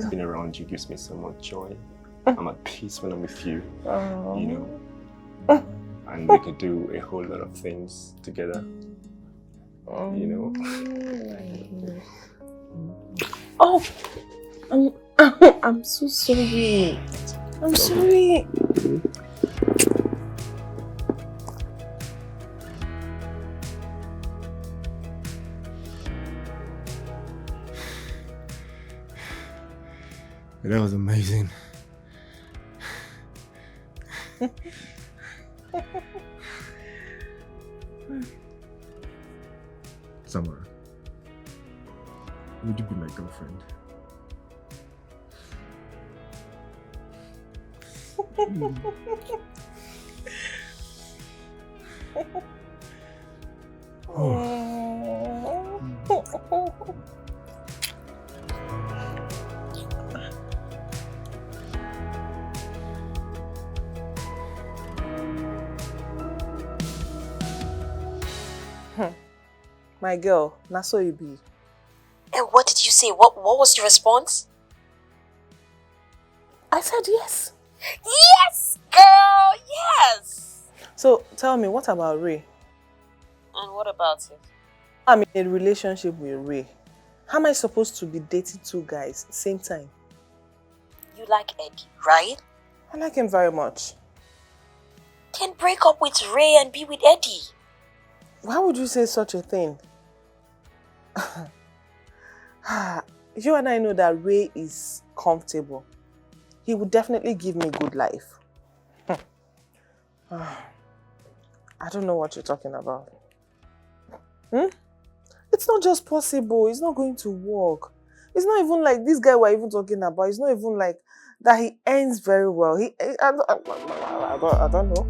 Being around you gives me so much joy. I'm at peace when I'm with you. You know, and we could do a whole lot of things together. You know. Oh, I'm so sorry. I'm sorry. That was amazing. Samara, would you be my girlfriend? My girl, na so you be. And what did you say? What was your response? I said yes. Yes, girl, yes. So tell me, what about Ray? And what about it? I'm in a relationship with Ray. How am I supposed to be dating two guys at the same time? You like Eddie, right? I like him very much. Then break up with Ray and be with Eddie. Why would you say such a thing? You and I know that Ray is comfortable. He would definitely give me good life. I don't know what you're talking about. It's not just possible. It's not going to work. It's not even like this guy we're even talking about. It's not even like that he earns very well. I don't know.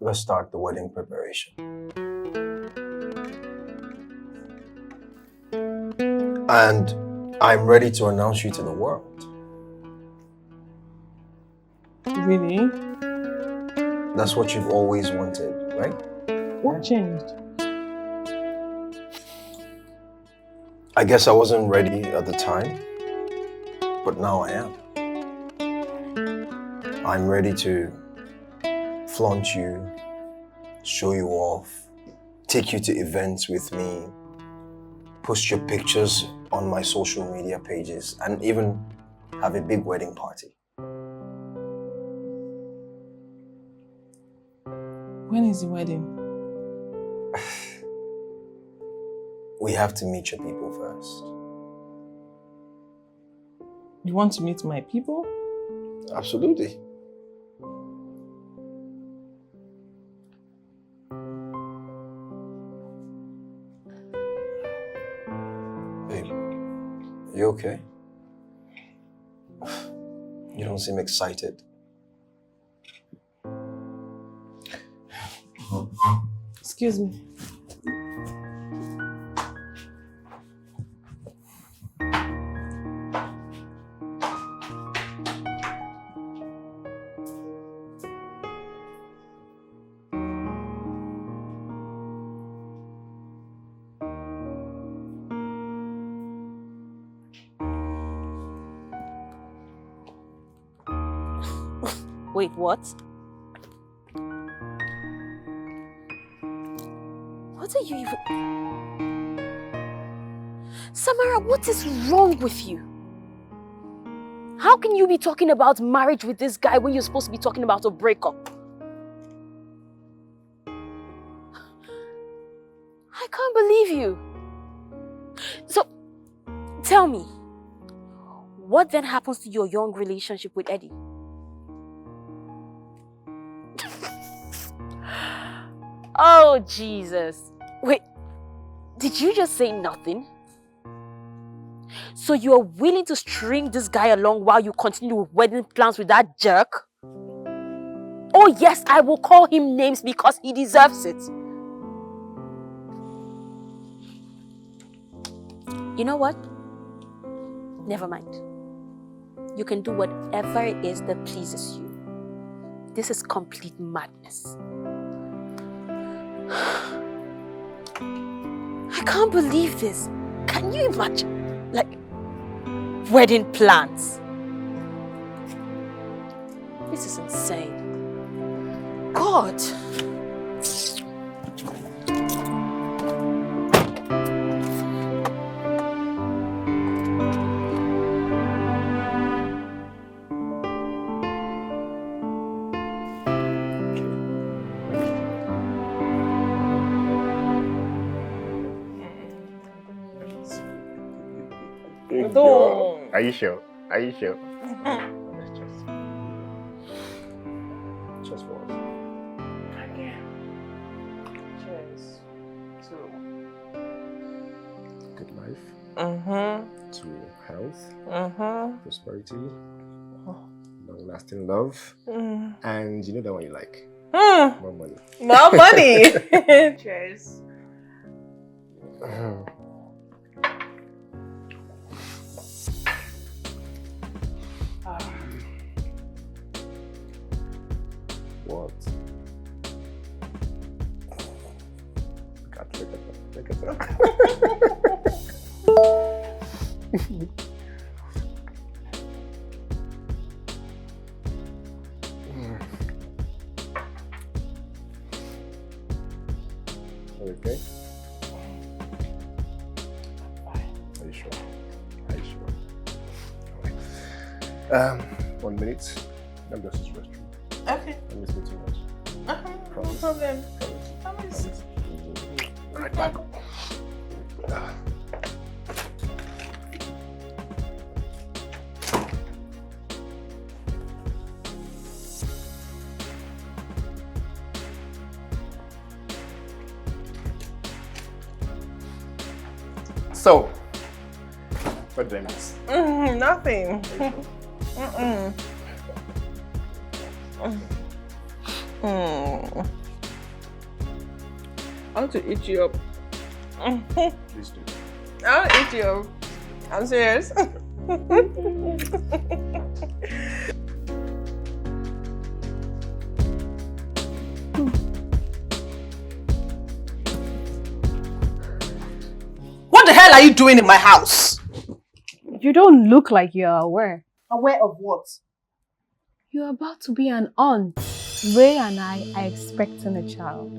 Let's start the wedding preparation. And I'm ready to announce you to the world. Really? That's what you've always wanted, right? What changed? I guess I wasn't ready at the time, but now I am. I'm ready to flaunt you, show you off, take you to events with me, post your pictures on my social media pages, and even have a big wedding party. When is the wedding? We have to meet your people first. You want to meet my people? Absolutely. Babe, you okay? You don't seem excited. Excuse me. Wait, what? What are you even... Samara, what is wrong with you? How can you be talking about marriage with this guy when you're supposed to be talking about a breakup? I can't believe you. So, tell me, what then happens to your young relationship with Eddie? Oh, Jesus. Wait, did you just say nothing? So you are willing to string this guy along while you continue with wedding plans with that jerk? Oh yes, I will call him names because he deserves it. You know what? Never mind. You can do whatever it is that pleases you. This is complete madness. I can't believe this. Can you imagine? Like, wedding plans. This is insane. God. Are you sure? Are you sure? Just for us. Okay. Cheers. Good life. Mm-hmm. To health. Mm-hmm. Prosperity. Long-lasting love. Mm. And you know that one you like. More money. More money. Cheers. What? Look at that. 1 minute. Let me just use restroom. Okay. Let me say too much. No Promise. problem. Promise. Right back. So, what did I miss? Nothing. I want to eat you up. Please do. I want to eat you up. I'm serious. What the hell are you doing in my house? You don't look like you're aware. Aware of what? You're about to be an aunt. Ray and I are expecting a child.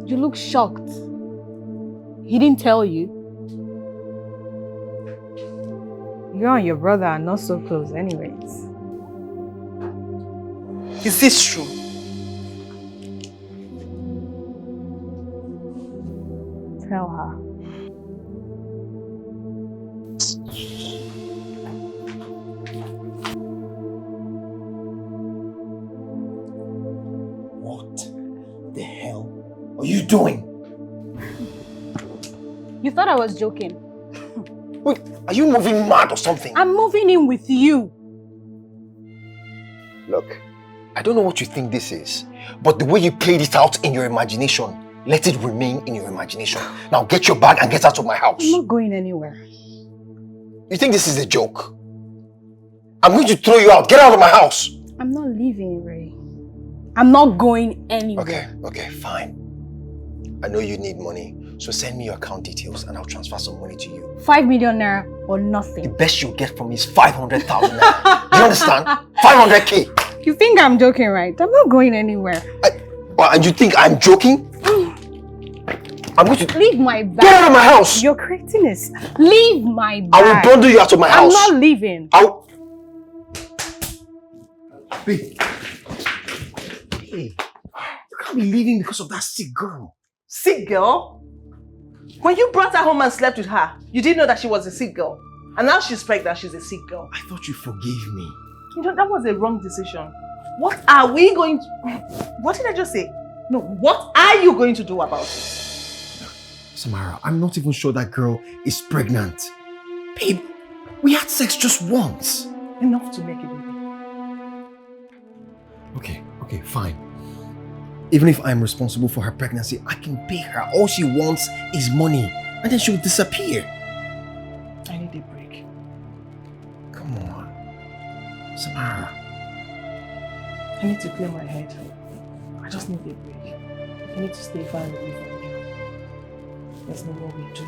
You look shocked. He didn't tell you. You and your brother are not so close anyways. Is this true? Tell her. What the hell are you doing? You thought I was joking. Wait, are you moving mad or something? I'm moving in with you. Look, I don't know what you think this is, but the way you played it out in your imagination, let it remain in your imagination. Now get your bag and get out of my house. I'm not going anywhere. You think this is a joke? I'm going to throw you out. Get out of my house. I'm not leaving, Ray. I'm not going anywhere. Okay, fine. I know you need money, so send me your account details and I'll transfer some money to you. 5 million naira or The nothing. best you'll get from me is 500,000 naira. Do you understand? 500k. You think I'm joking, right? I'm not going anywhere. And you think I'm joking? I'm going to Leave my bag. get out of my house. You're correcting this. Leave my bag. I will bundle you out of my I'm house. not leaving. Babe. Hey, you can't be leaving because of that sick girl. Sick girl? When you brought her home and slept with her, you didn't know that she was a sick girl. And now she's pregnant, she's a sick girl. I thought you forgave me. You know, that was a wrong decision. What are we going to... What did I just say? No, what are you going to do about it? Samara, I'm not even sure that girl is pregnant. Babe, we had sex just once. Enough to make it baby. Okay, fine. Even if I'm responsible for her pregnancy, I can pay her. All she wants is money. And then she'll disappear. I need a break. Come on. Samara. I need to clear my head. I just need a break. I need to stay far away from you. There's no more we do.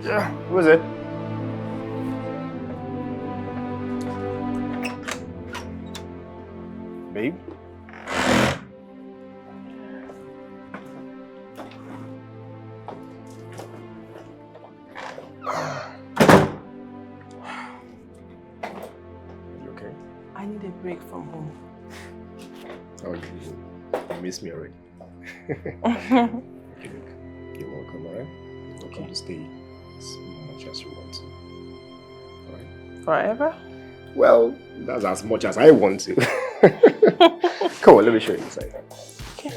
Yeah, who is it? Babe? You okay? I need a break from home. Oh, you miss me already. Okay, look. You're welcome, alright? You're welcome to stay as much as you want to. Alright? Forever? Well, that's as much as I want to. Come on, let me show you inside. Okay.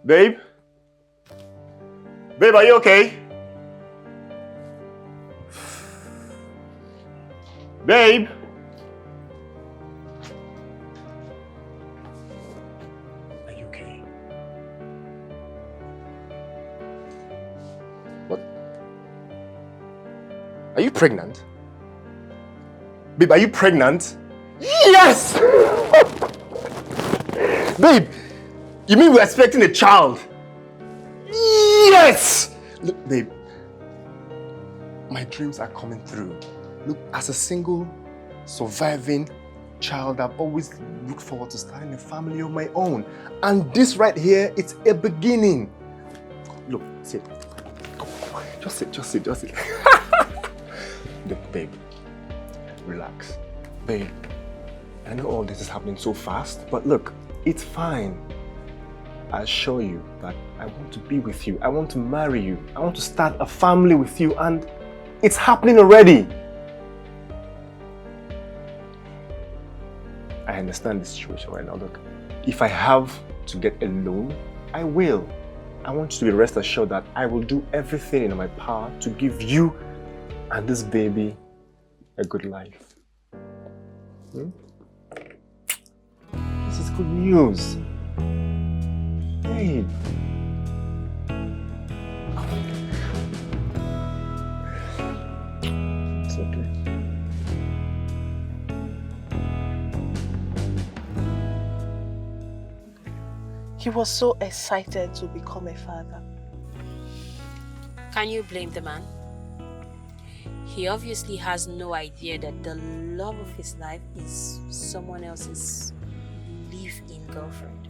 Babe? Babe, are you okay? Babe? Are you okay? What? Are you pregnant? Babe, are you pregnant? Yes! Babe, you mean we're expecting a child? Yes! Look, babe, my dreams are coming through. Look, as a single, surviving child, I've always looked forward to starting a family of my own. And this right here, it's a beginning. Look, sit. Just sit. Look, babe, relax. Babe, I know all this is happening so fast, but look, it's fine. I assure you that I want to be with you. I want to marry you. I want to start a family with you, and it's happening already. I understand the situation right now. Look, if I have to get a loan, I will. I want you to be rest assured that I will do everything in my power to give you and this baby a good life. This is good news. Babe. It's okay. He was so excited to become a father. Can you blame the man? He obviously has no idea that the love of his life is someone else's live-in girlfriend.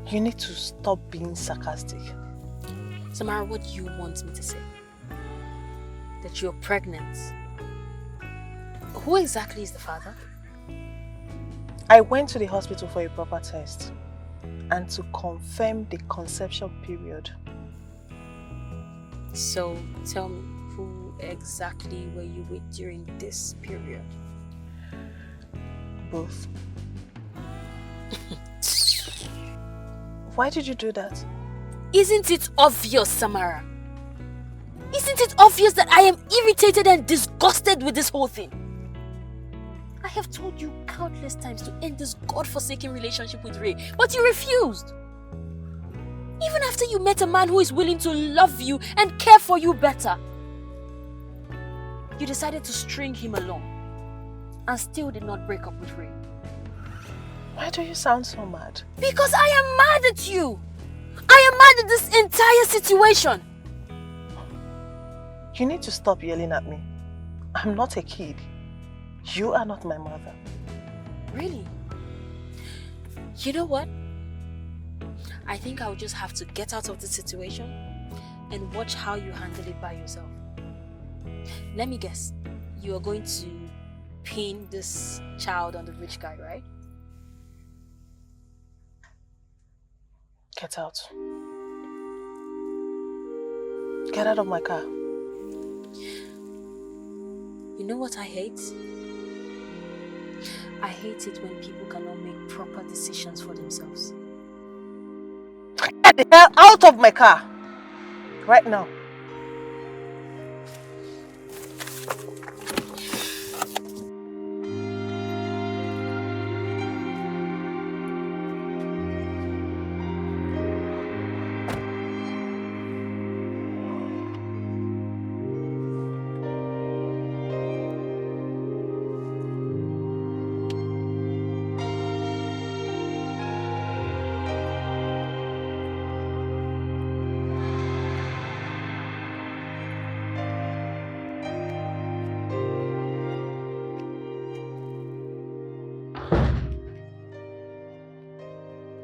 You need to stop being sarcastic. Samara, what do you want me to say? That you're pregnant? Who exactly is the father? I went to the hospital for a proper test and to confirm the conception period. So tell me, who exactly were you with during this period? Both. Why did you do that? Isn't it obvious, Samara? Isn't it obvious that I am irritated and disgusted with this whole thing? I have told you countless times to end this godforsaken relationship with Ray, but you refused. Even after you met a man who is willing to love you and care for you better, you decided to string him along and still did not break up with Ray. Why do you sound so mad? Because I am mad at you. I am mad at this entire situation. You need to stop yelling at me. I'm not a kid. You are not my mother. Really? You know what? I think I'll just have to get out of this situation and watch how you handle it by yourself. Let me guess. You are going to pin this child on the rich guy, right? Get out. Get out of my car. You know what I hate? I hate it when people cannot make proper decisions for themselves. Get the hell out of my car! Right now.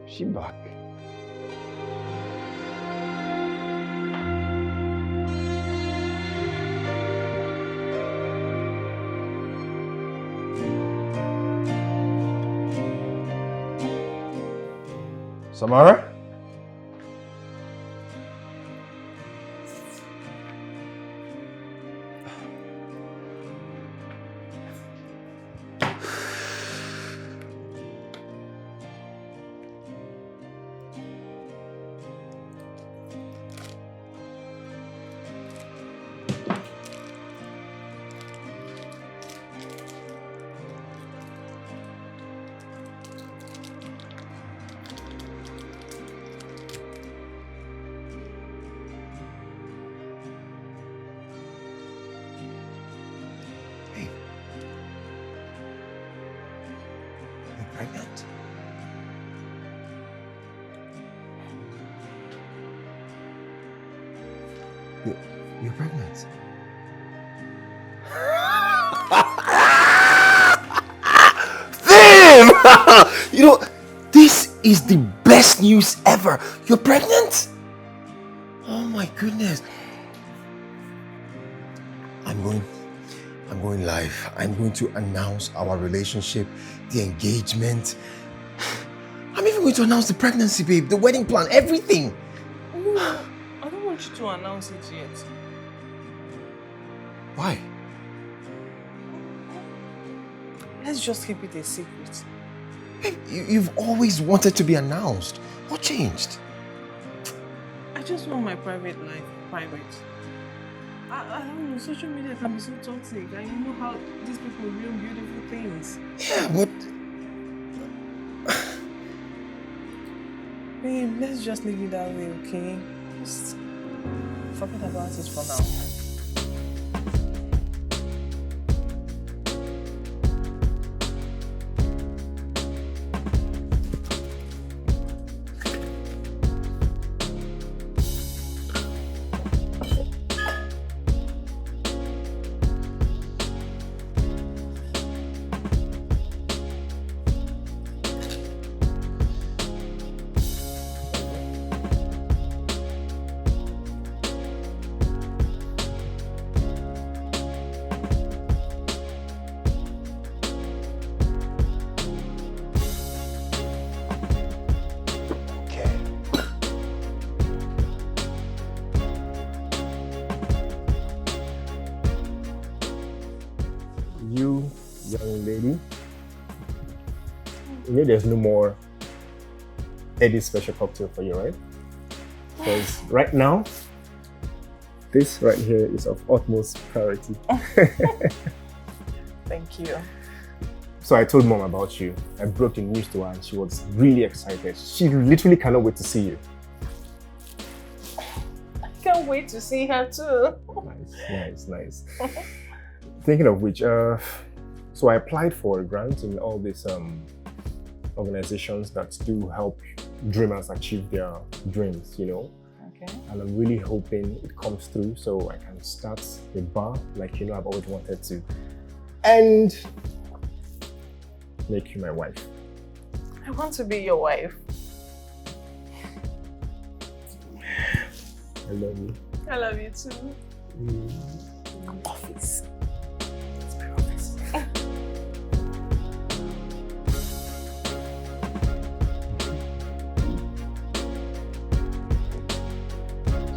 She back. Samara? pregnant? You're pregnant? Damn! You know, this is the best news ever. You're pregnant? Oh my goodness. I'm going live. I'm going to announce our relationship, the engagement. I'm even going to announce the pregnancy, babe, the wedding plan, everything. No, I don't want you to announce it yet. Why? Let's just keep it a secret. Babe, you've always wanted to be announced. What changed? I just want my private life private. I don't know, social media can be so toxic, and you know how these people ruin beautiful things. Yeah, but... Babe, let's just leave it that way, okay? Just forget about it for now. You, young lady, you know there's no more Eddie's special cocktail for you, right? Because right now, this right here is of utmost priority. Thank you. So I told mom about you. I broke the news to her and she was really excited. She literally cannot wait to see you. I can't wait to see her too. Nice. Thinking of which, so I applied for a grant in all these organizations that do help dreamers achieve their dreams, you know. Okay. And I'm really hoping it comes through so I can start a bar like you know I've always wanted to. And make you my wife. I want to be your wife. I love you. I love you too. Office. It's my office.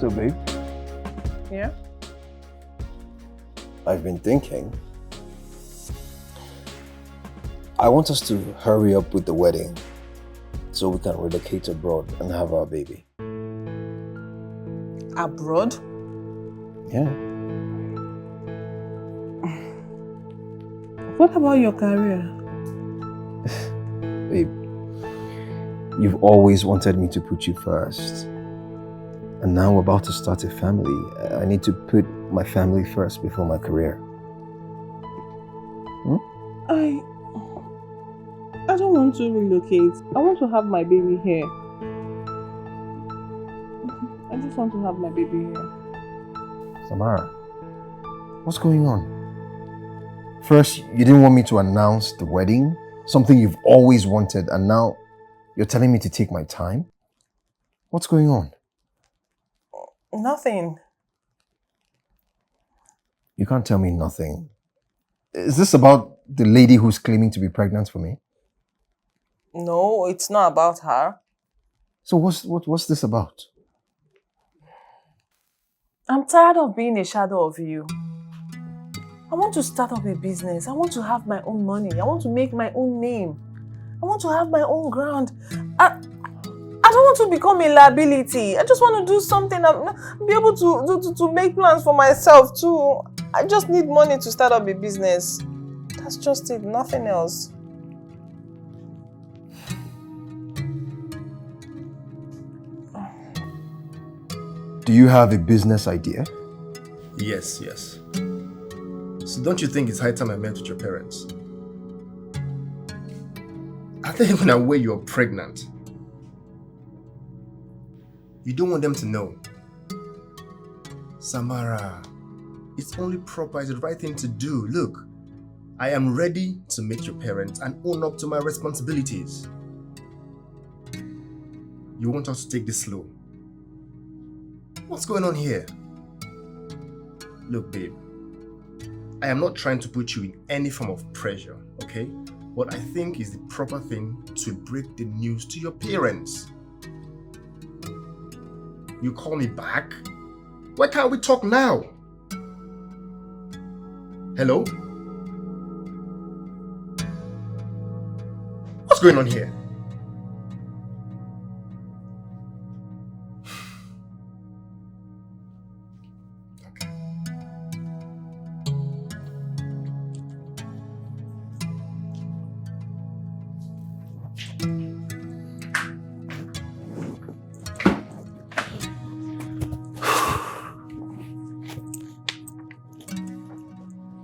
So, babe, Yeah? I've been thinking. I want us to hurry up with the wedding so we can relocate abroad and have our baby. Abroad? Yeah. What about your career? Babe, you've always wanted me to put you first. And now we're about to start a family. I need to put my family first before my career. I don't want to relocate. I want to have my baby here. I just want to have my baby here. Samara, what's going on? First, you didn't want me to announce the wedding, something you've always wanted, and now you're telling me to take my time? What's going on? Nothing. You can't tell me nothing. Is this about the lady who's claiming to be pregnant for me? No, it's not about her. So what's this about? I'm tired of being a shadow of you. I want to start up a business. I want to have my own money. I want to make my own name. I want to have my own ground. I don't want to become a liability. I just want to do something and be able to make plans for myself too. I just need money to start up a business. That's just it, nothing else. Do you have a business idea? Yes. So don't you think it's high time I met with your parents? Are they even aware you're pregnant? You don't want them to know. Samara, it's only proper, it's the right thing to do. Look, I am ready to meet your parents and own up to my responsibilities. You want us to take this slow? What's going on here? Look, babe, I am not trying to put you in any form of pressure, okay? What I think is the proper thing to break the news to your parents. You call me back? Why can't we talk now? Hello? What's going on here?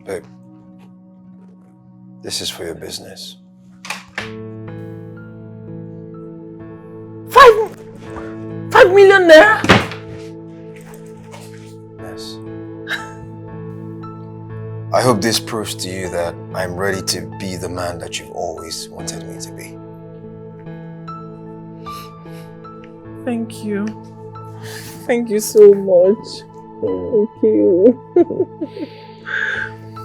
Babe, this is for your business. 5 million naira? Yes. I hope this proves to you that I'm ready to be the man that you've always wanted me to be. Thank you. Thank you so much. Thank you.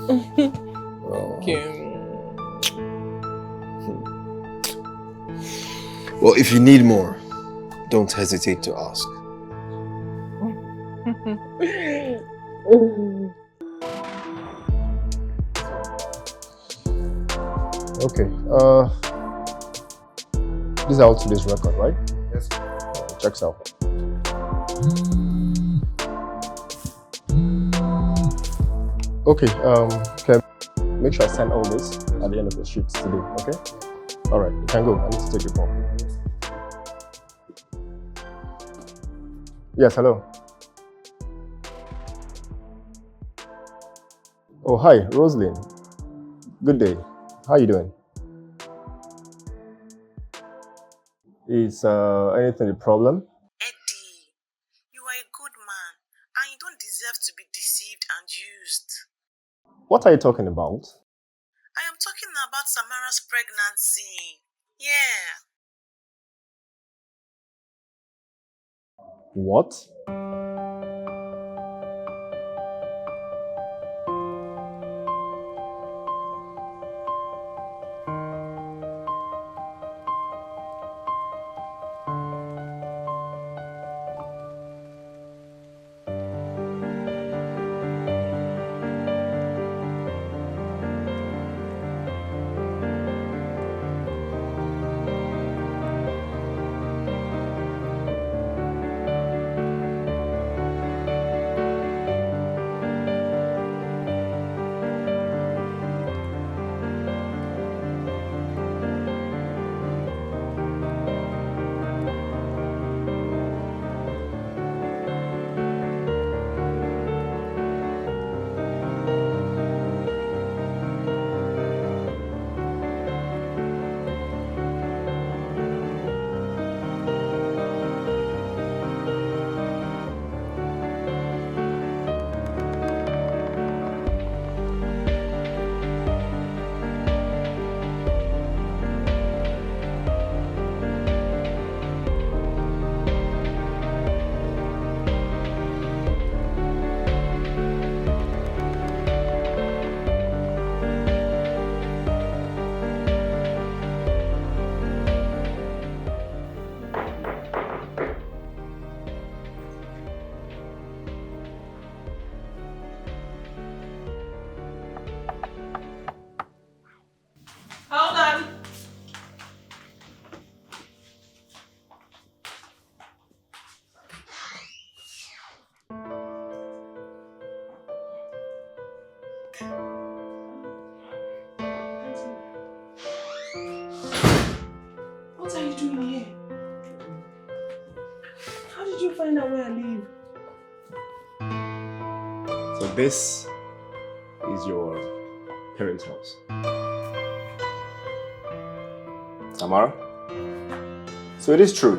Well, Thank you. well, if you need more, don't hesitate to ask. Okay, this is out today's record, right? Yes. Checks out. Okay, Kev, make sure I send all this at the end of the shift today, okay? Alright, you can go. I need to take your call. Yes, hello. Oh, hi, Roslyn. Good day. How are you doing? Is anything a problem? Eddie, you are a good man and you don't deserve to be deceived and used. What are you talking about? I am talking about Samara's pregnancy. Yeah. What? What are you doing here? How did you find out where I live? So this is your parents' house. Tamara? So it is true.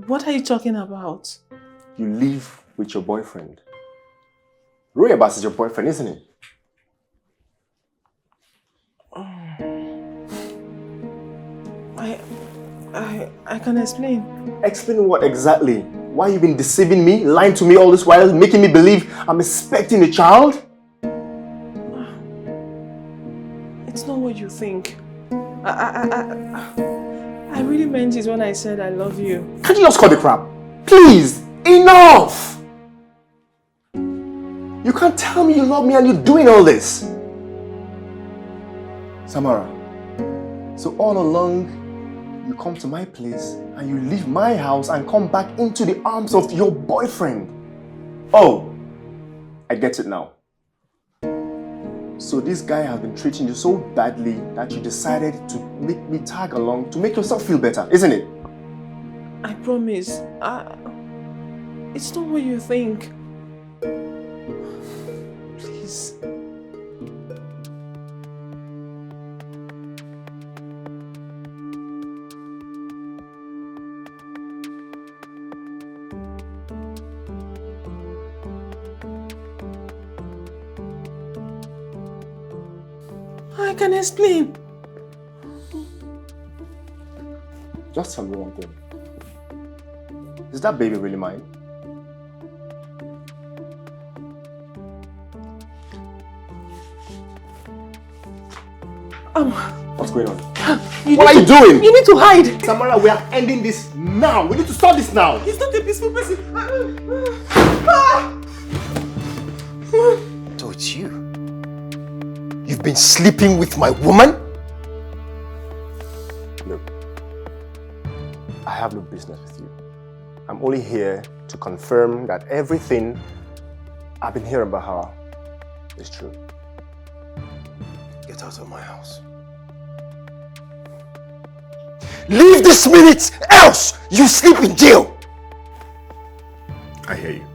What are you talking about? You live with your boyfriend. Royabas is your boyfriend, isn't it? I can explain. Explain what exactly? Why you been deceiving me, lying to me all this while, making me believe I'm expecting a child? It's not what you think. I really meant it when I said I love you. Can't you just cut the crap? Please, enough! You can't tell me you love me and you're doing all this. Samara, so all along, you come to my place and you leave my house and come back into the arms of your boyfriend. Oh, I get it now. So this guy has been treating you so badly that you decided to make me tag along to make yourself feel better, isn't it? I promise. It's not what you think. Please. I can explain. Just tell me one thing. Is that baby really mine? What's going on? What are you doing? You need to hide. Samara, we are ending this now. We need to stop this now. He's not a peaceful person. So it's you. You've been sleeping with my woman? Look, I have no business with you. I'm only here to confirm that everything I've been hearing about her is true. Get out of my house. Leave this minute, else you sleep in jail! I hear you.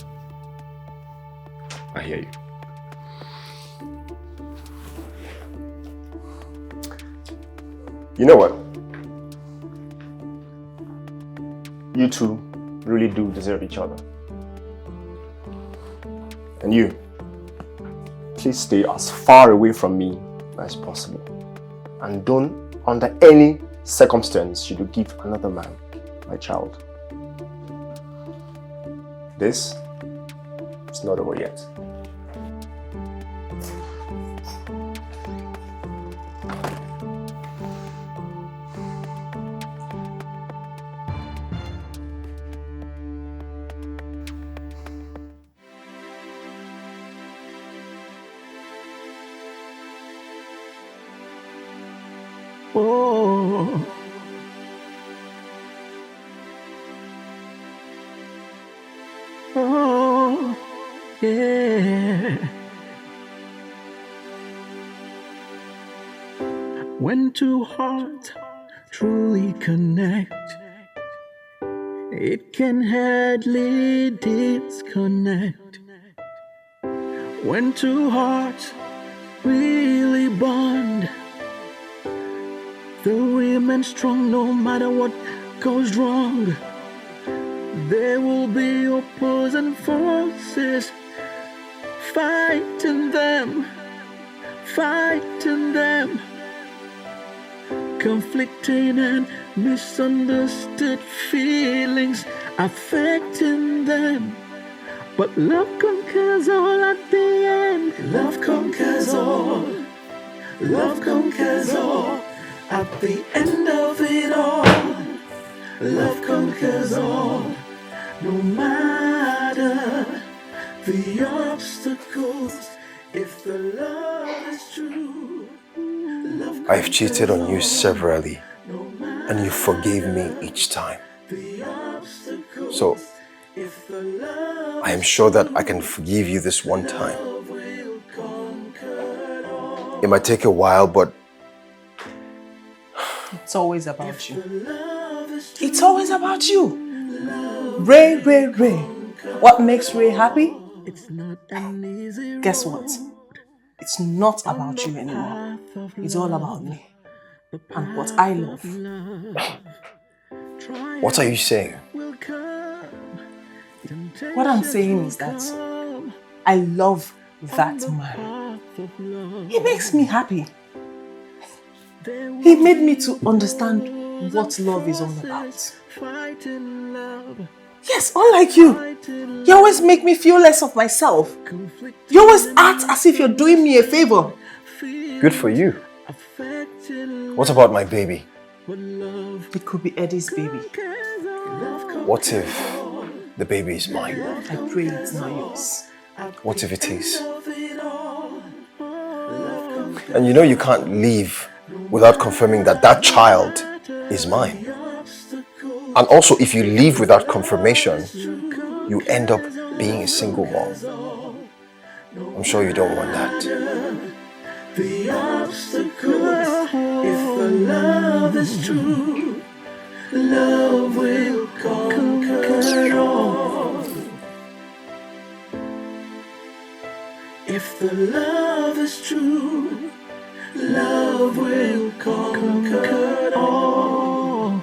I hear you. You know what? You two really do deserve each other. And you, please stay as far away from me as possible. And don't, under any circumstance, should you give another man my child. This is not over yet. Oh, oh, yeah. When two hearts truly connect, it can hardly disconnect. When two hearts really bond, they remain strong no matter what goes wrong. There will be opposing forces fighting them, conflicting and misunderstood feelings affecting them. But love conquers all at the end. Love conquers all. Love conquers all. At the end of it all, love conquers all. No matter the obstacles, if the love is true, love I've cheated on you severally, and you forgave me each time. So, I am sure that I can forgive you this one time. It might take a while, but It's always about you. It's always about you. Ray, Ray, Ray. What makes Ray happy? Guess what? It's not about you anymore. It's all about me. and what I love. What are you saying? What I'm saying is that I love that man. He makes me happy. He made me to understand what love is all about. Yes, unlike you. You always make me feel less of myself. You always act as if you're doing me a favor. Good for you. What about my baby? It could be Eddie's baby. What if the baby is mine? I pray it's not yours. What if it is? And you know you can't leave without confirming that that child is mine. And also, if you leave without confirmation, you end up being a single mom. I'm sure you don't want that. The obstacles, if the love is true, love will conquer all. If the love is true, love will conquer all.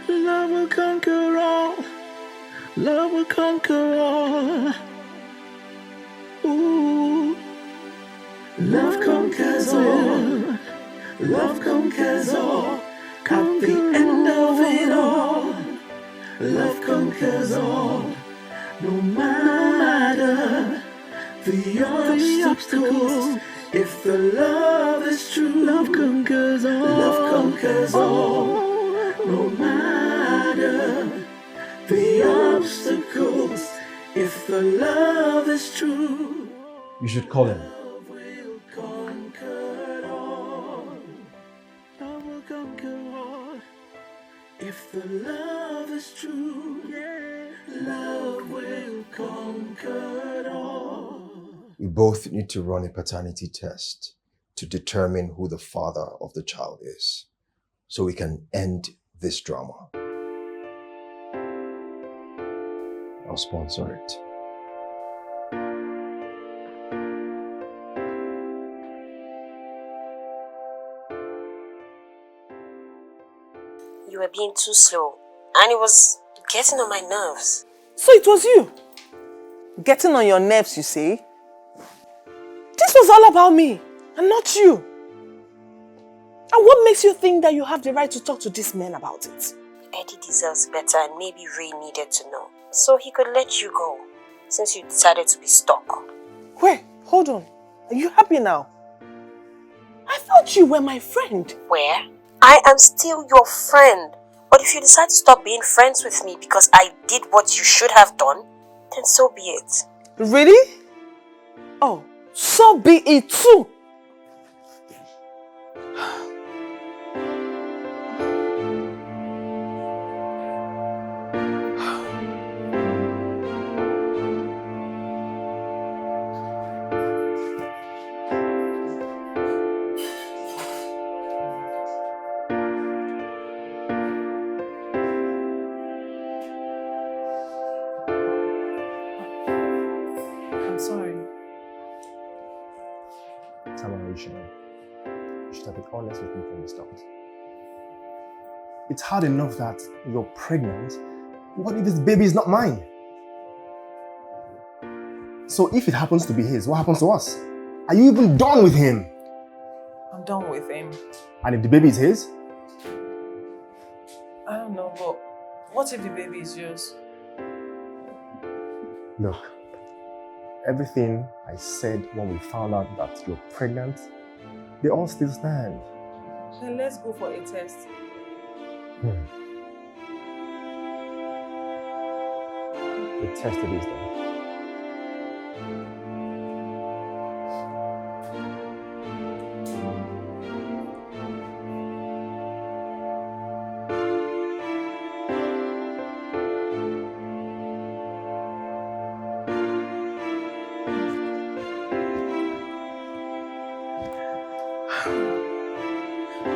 Love will conquer all. Love will conquer all. Ooh. Love conquers all. Love conquers all. At the end of it all, love conquers all. No matter the obstacles, if the love is true, love conquers all. Love conquers all. No matter the obstacles, if the love is true, You should call him. love will conquer all. Love will conquer all. If the love is true, love will conquer all. We both need to run a paternity test to determine who the father of the child is, so we can end this drama. I'll sponsor it. You were being too slow, and it was getting on my nerves. So it was you. Getting on your nerves, you say? This was all about me, and not you. And what makes you think that you have the right to talk to this man about it? Eddie deserves better, and maybe Ray needed to know, so he could let you go, since you decided to be stuck. Wait, hold on. Are you happy now? I thought you were my friend. Where? I am still your friend. But if you decide to stop being friends with me because I did what you should have done, then so be it. Really? Oh, so be it too. I'm sorry. Tamara, you should have been honest with me from the start. It's hard enough that you're pregnant. What if this baby is not mine? So if it happens to be his, what happens to us? Are you even done with him? I'm done with him. And if the baby is his? I don't know, but what if the baby is yours? Look, everything I said when we found out that you're pregnant, they all still stand. Then let's go for a test. The test it is then.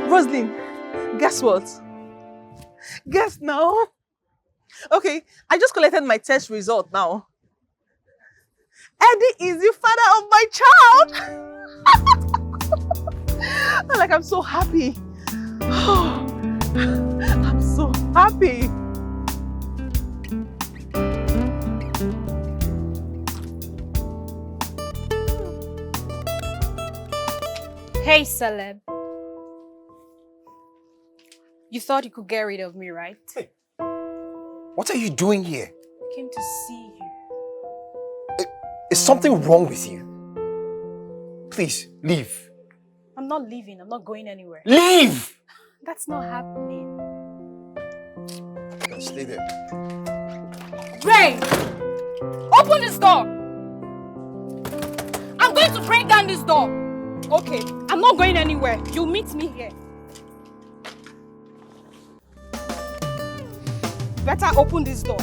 Roslyn, guess what? Guess now. Okay, I just collected my test result now. Eddie is the father of my child. Like, I'm so happy. I'm so happy. Hey, celeb. You thought you could get rid of me, right? Hey, what are you doing here? I came to see you. Is something wrong with you? Please, leave. I'm not leaving. I'm not going anywhere. Leave! That's not happening. Okay, stay there. Ray! Open this door! I'm going to break down this door. Okay, I'm not going anywhere. You'll meet me here. Better open this door.